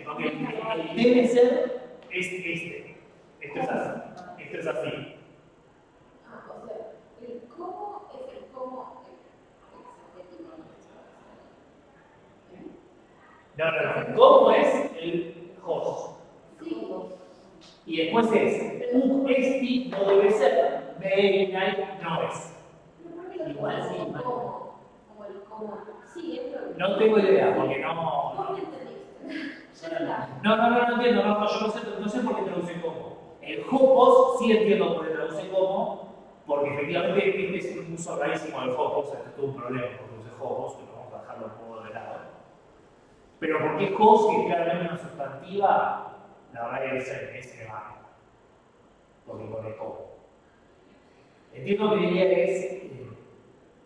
porque el debe ser es este. Esto es así. Esto es así. O sea, el cómo es el cómo No. ¿Cómo es el host? sí. Y después es un esti no debe ser, no es. Igual sí, como el cómo. Sí, es lo que. No tengo idea, porque no. ¿Cómo me entendiste? No entiendo, yo no sé por qué traduce como. El hopos sí entiendo por qué traduce como, porque efectivamente este es un uso rarísimo del hopos, este es todo un problema porque traduce hopos, pero vamos a dejarlo un poco de lado. Pero porque hos, que es claramente una sustantiva, la verdad que es elevado, porque pone como. Entiendo que diría que es,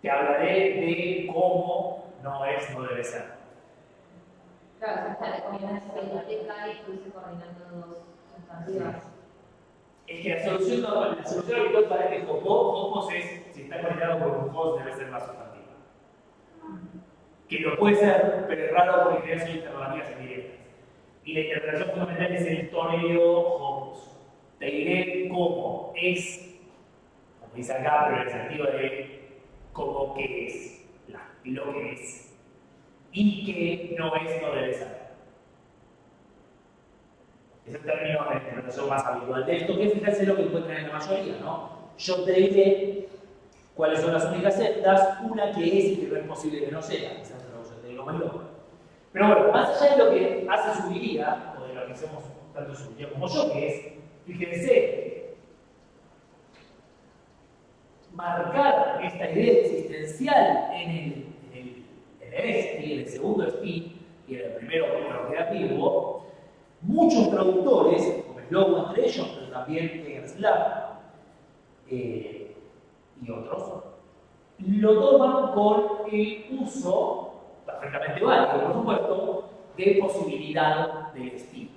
te hablaré de cómo no es, no debe ser. Claro, o sea, está combinando la biblioteca y estuviese coordinando dos sustantivas. es que la solución habitual para este hopos es, si está conectado con un host, debe ser la sustantiva. Que lo puede ser, pero es raro porque genera son interrogativas indirectas. Y la interpretación fundamental es el toneo hopos. Te diré cómo es, como dice acá, pero en el sentido de cómo que es, lo que es, y que no es, no debe ser. Es el término de interpretación más habitual de esto, que fíjense lo que encuentran en la mayoría, ¿no? Yo te diré cuáles son las únicas celdas, una que es y que no es posible que no sea. Esa es la traducción de lo más loco. Pero bueno, más allá de lo que hace su guía, o de lo que hacemos tanto su guía como yo, que es, fíjense, marcar esta idea existencial en el segundo STI y en el primero interrogativo, muchos traductores, como Slow entre ellos, pero también Egerslam y otros, lo toman con el uso, perfectamente válido, por supuesto, de posibilidad del estilo.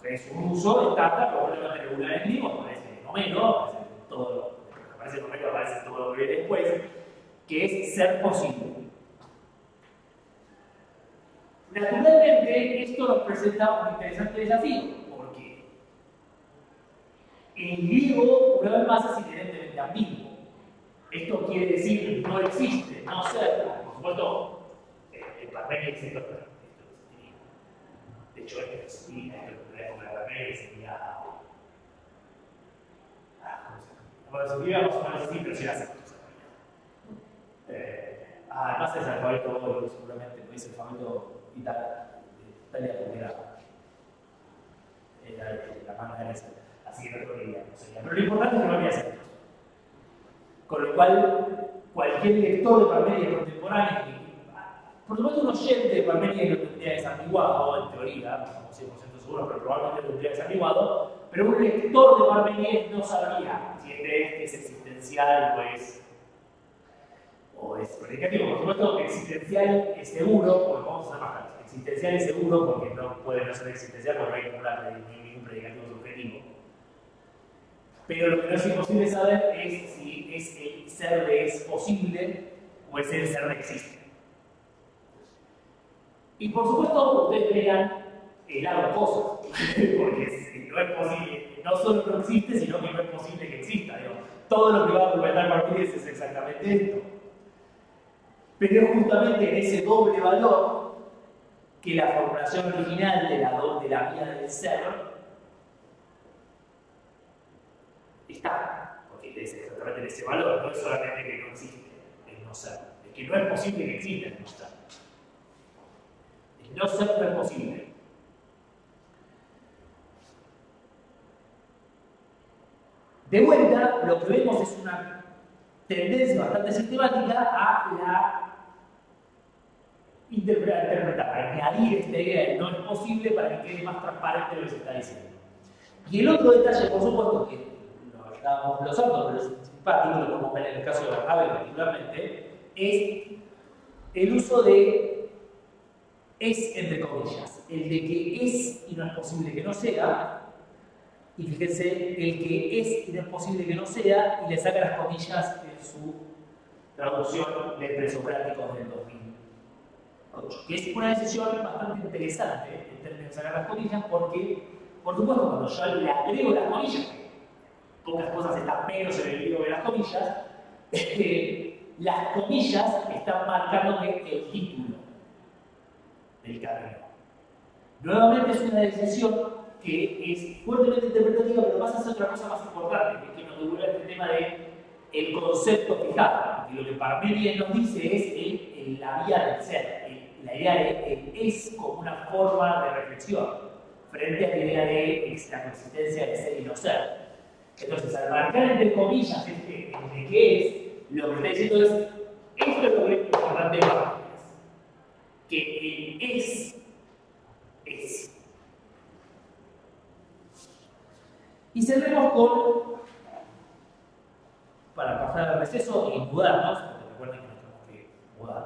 Que es un uso estándar, probablemente regular en griego, aparece en Homero, aparece todo lo que viene después, que es ser posible. Naturalmente, esto nos presenta un interesante desafío, porque el griego, una vez más, es inherentemente ambiguo. Esto quiere decir no existe, no ser. Por supuesto, el Parmenides dice esto existiría. De hecho, esto existiría, como la Parmenides sería. Bueno, si vivíamos con el sí, pero si era cierto. Además, es el alfabeto, seguramente, no es el alfabeto. Italia porque era la mano de esa, así que no sería. Pero lo importante es que no había acentos. Con lo cual, cualquier lector de Parmenides contemporáneo, por supuesto un oyente de Parmenides lo tendría desambiguado, en teoría, no estamos 100% seguros, pero probablemente lo tendría desambiguado, pero un lector de Parmenides no sabría si este es existencial o es predicativo. Por supuesto, existencial es seguro, porque vamos a hacer más claros. Existencial es seguro porque no puede no ser existencial porque no hay ningún predicativo subjetivo. Pero lo que no es imposible saber es si es el ser de es posible o es el ser de existe. Y por supuesto, ustedes vean las dos cosas, porque no es posible, no solo no existe, sino que no es posible que exista. Digo, todo lo que va a argumentar Parmenides es exactamente esto. Pero es justamente en ese doble valor que la formulación original de la vía del ser está, porque es exactamente en ese valor, no es solamente que no existe el no ser, es que no es posible que exista el no ser. El no ser no es posible. De vuelta, lo que vemos es una tendencia bastante sistemática a la interpretar, a añadir esta idea de no es posible para que quede más transparente lo que se está diciendo. Y el otro detalle, por supuesto, que lo estábamos glosando, pero es simpático, lo podemos ver en el caso de Barnabé particularmente, es el uso de es entre comillas, el de que es y no es posible que no sea, y fíjense, el que es y no es posible que no sea, y le saca las comillas en su traducción de Presocráticos del 2008, que es una decisión bastante interesante en términos de sacar las comillas, porque, por supuesto, cuando yo le agrego las comillas, pocas cosas están menos en el griego que las comillas están marcándome el título del camino. Nuevamente es una decisión que es fuertemente interpretativa, pero pasa a ser otra cosa más importante, que es que nos devuelve este tema de el concepto fijado, porque lo que Parmenides nos dice es la vía del ser, la idea de es como una forma de reflexión frente a la idea de la consistencia de ser y no ser. Entonces, al marcar entre comillas entre qué es, lo que está diciendo es esto es lo que es importante para Parmenides, que el es. Y cerremos con, para pasar al receso y mudarnos, porque recuerden que nos tenemos que mudar,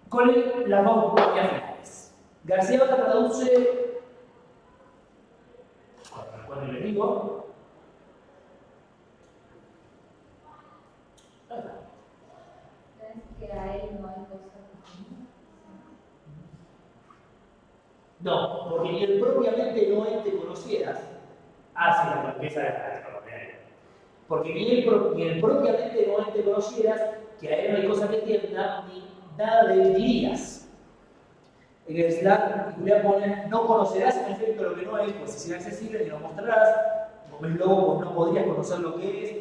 con las dos propias finales. García Vaca traduce, cuando les digo, que a él no hay cosas comunes. no, porque ni el propiamente no te conocieras, sí, la empieza a porque ni el propiamente no te conocieras, que a él no hay cosa que entienda, ni nada de él dirías. En el Slack, Julián pone, no conocerás en efecto lo que no es, pues es inaccesible, ni lo mostrarás. Como es lobo, pues no podrías conocer lo que es,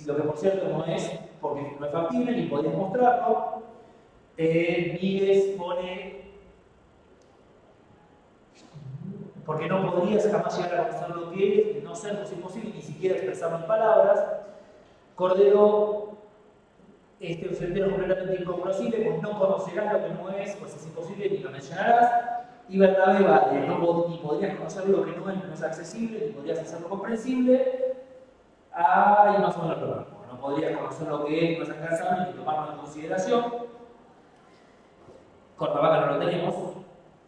lo que por cierto no es, porque no es factible, ni podrías mostrarlo. Miguel pone, porque no podrías jamás llegar a conocer lo que es, no ser pues imposible, ni siquiera expresarlo en palabras. Cordero, un sentido completamente incognoscible, pues no conocerás lo que no es, pues es imposible, ni lo mencionarás. Y Bernabé vale, ni podrías conocer lo que no es accesible, ni podrías hacerlo comprensible. Y más o menos lo mismo. No podrías conocer lo que es, no es alcanzable, ni tomarlo en consideración. Cortavaca no lo tenemos,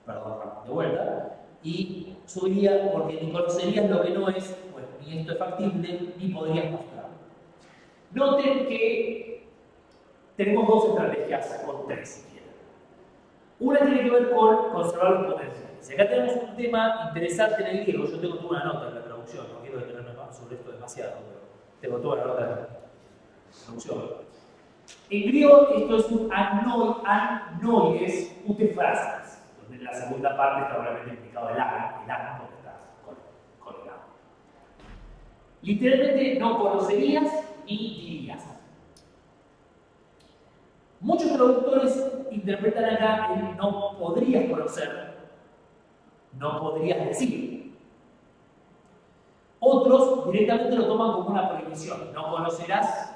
perdón, de vuelta. Y subiría porque ni conocerías lo que no es, pues ni esto es factible, ni podrías mostrarlo. Noten que tenemos dos estrategias, o tres si quieren. Una tiene que ver con conservar los potenciales. Acá tenemos un tema interesante en el griego. Yo tengo toda una nota en la traducción, no quiero detenerme sobre esto demasiado, pero tengo toda la nota en la traducción. En griego esto es un anoies utefrasas, donde en la segunda parte está obviamente implicado el an, porque está con el an. Literalmente no conocerías ni dirías. Muchos traductores interpretan acá el no podrías conocer, no podrías decir. Otros directamente lo toman como una prohibición, no conocerás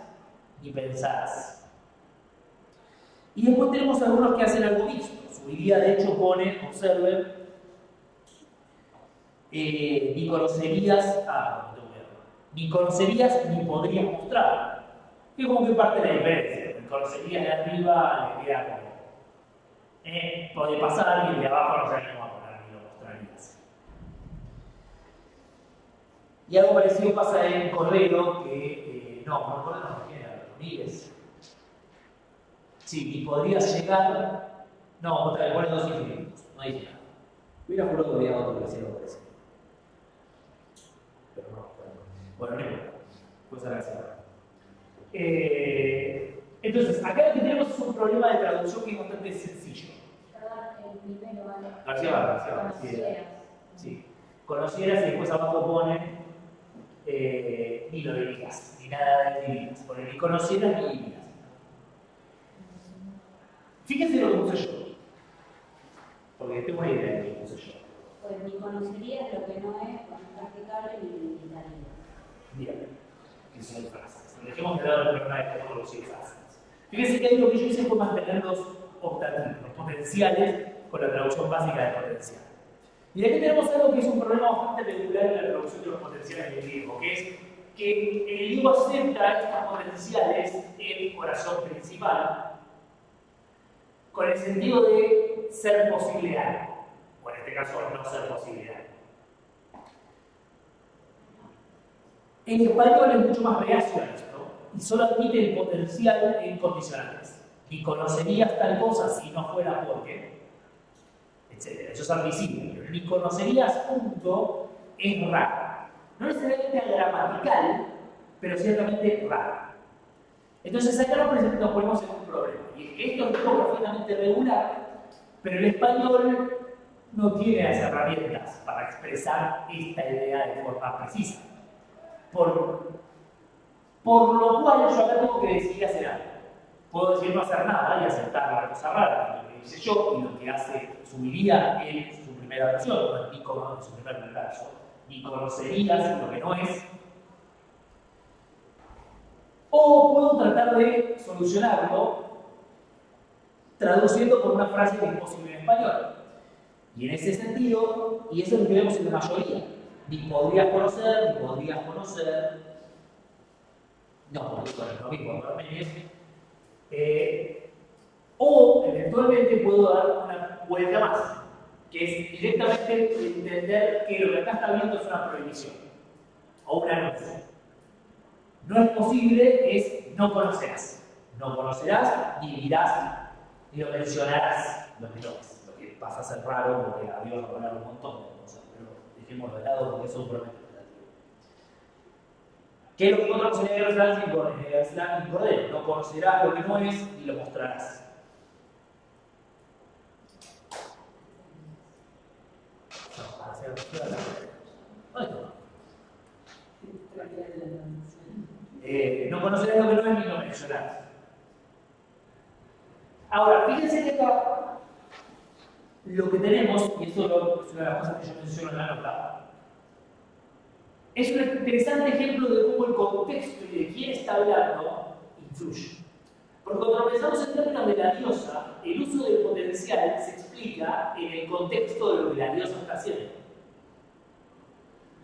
ni pensarás. Y después tenemos algunos que hacen algo mixto. Su guía de hecho pone, observen, ni conocerías, ni conocerías ni podrías mostrar. Que como que parte de la diferencia. El conocerías de arriba le queda como puede pasar y el de abajo no sabemos cómo poner ni lo mostrarías. Y algo parecido pasa en Cordero, que Cordero no tiene Rodríguez. Sí, ni podrías llegar. No, otra vez, pone dos infinitos, no dice nada. Hubiera jurado que había otro que hacía algo parecido. Pero no. Bueno, no importa. Pues ahora sí. Entonces, acá lo que tenemos es un problema de traducción que es bastante sencillo. Perdón, el primero, ¿vale? García Vaca. Sí. Conocieras y después abajo pone ni lo dirías, ni nada de dirías. Pone ni conocieras ni dirías. Fíjense lo que puse yo. Porque tengo una idea de lo que puse yo. Pues ni conocerías lo que no es, pues no practicable ni limitarías. Bien. Que son frases. Dejemos de lado el problema de producir frases. Fíjense que ahí lo que yo hice fue mantener los optativos, los potenciales, con la traducción básica de potencial. Y aquí tenemos algo que es un problema bastante regular en la traducción de los potenciales del griego, que es que el griego acepta estas potenciales en oración principal con el sentido de ser posible algo, o en este caso no ser posible algo. En español es mucho más reacio a esto y solo admite el potencial en condicionales. Ni conocerías tal cosa si no fuera porque, etc. Eso es admisible, pero ni conocerías punto es raro. No necesariamente gramatical, pero ciertamente raro. Entonces acá nos ponemos en un problema. Y es que esto es algo perfectamente regular, pero el español no tiene las herramientas para expresar esta idea de forma precisa. Por lo cual yo acá tengo que decidir hacer algo. Puedo decir no hacer nada y aceptar la cosa rara, lo que dice yo y lo que hace subiría en su primera versión, no en su primer caso. Ni conocerías lo que no es. O puedo tratar de solucionarlo traduciendo por una frase que es posible en español. Y en ese sentido, y eso es lo que vemos en la mayoría, ni podrías conocer, ni podrías conocer. No, es lo mismo, o eventualmente puedo dar vuelta más, que es directamente entender que lo que acá está viendo es una prohibición o una anuncio. No es posible es no conocerás. No conocerás, ni dirás, ni lo mencionarás, lo que pasa a ser raro porque a Dios va a hablar un montón de cosas, pero dejémoslo de lado porque eso es un problema interpretativo. ¿Qué es lo que nosotros en el Islam y Cordero? No conocerás lo que no es y lo mostrarás. No conocerás lo que no es ni lo mencionarás. Ahora, fíjense que acá lo que tenemos, y esto es una de las cosas que yo menciono en la nota, es un interesante ejemplo de cómo el contexto y de quién está hablando influye. Porque cuando pensamos en términos de la diosa, el uso del potencial se explica en el contexto de lo que la diosa está haciendo.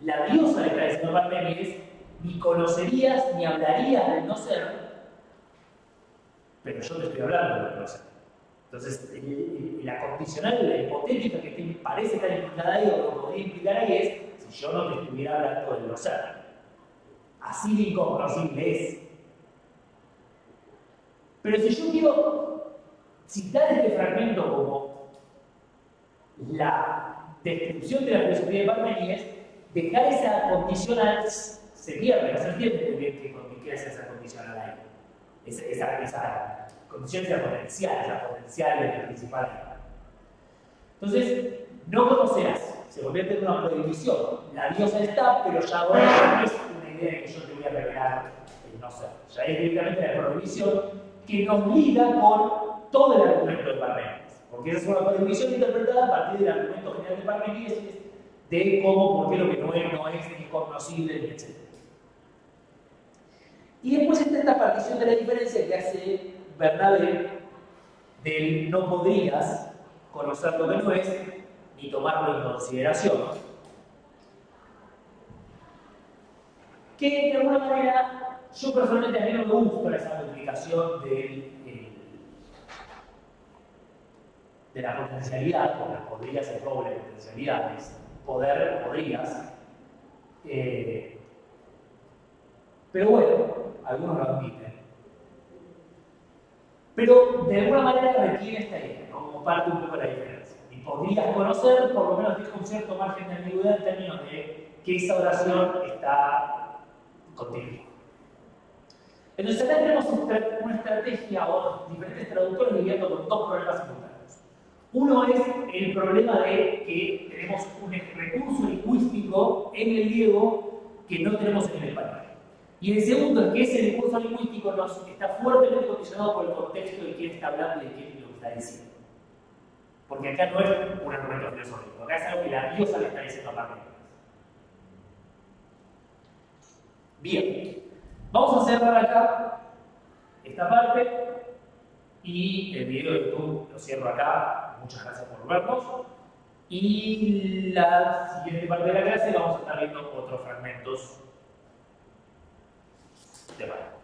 La diosa le está diciendo a Parménides, ni conocerías ni hablarías del no ser, pero yo te estoy hablando de lo que no ser. Entonces, la condicional, la hipotética que parece tan implicada ahí, o lo que podría implicar ahí es, si yo no te estuviera hablando del no ser. Así de incognoscible es. Pero si yo quiero citar este fragmento como la descripción de la filosofía de Parménides, dejar esa condicional se pierde, no se entiende muy bien qué es esa condicional ahí. Esa condición es la potencial es la principal. Entonces, no conocerás, se convierte en una prohibición. La diosa está, pero ya ahora no es una idea de que yo te voy a revelar el no ser. Ya es directamente la prohibición que nos liga con todo el argumento de Parménides. Porque esa es una prohibición interpretada a partir del argumento general de Parménides de cómo, por qué lo que no es ni conocible, ni etc. Y después está esta partición de la diferencia que hace Bernabé del no podrías conocer lo que no es ni tomarlo en consideración. Que de alguna manera, yo personalmente a mí no me gusta esa multiplicación de la potencialidad, porque podrías es doble potencialidad, es poder, podrías. Pero bueno, algunos lo admiten. Pero de alguna manera requiere esta idea, ¿no? Como parte un poco de la diferencia. Y podrías conocer, por lo menos deja un cierto margen de ambigüedad en términos de que esa oración está continua. Entonces acá tenemos una estrategia o diferentes traductores lidiando con dos problemas simultáneos. Uno es el problema de que tenemos un recurso lingüístico en el griego que no tenemos en el español. Y el segundo es que ese recurso lingüístico está fuertemente condicionado por el contexto de quién está hablando y de quién lo está diciendo. Porque acá no es un argumento filosófico, acá es algo que la diosa le está diciendo a Parménides. Bien, vamos a cerrar acá esta parte y el video de YouTube lo cierro acá. Muchas gracias por vernos. Y la siguiente parte de la clase vamos a estar viendo otros fragmentos de Parménides.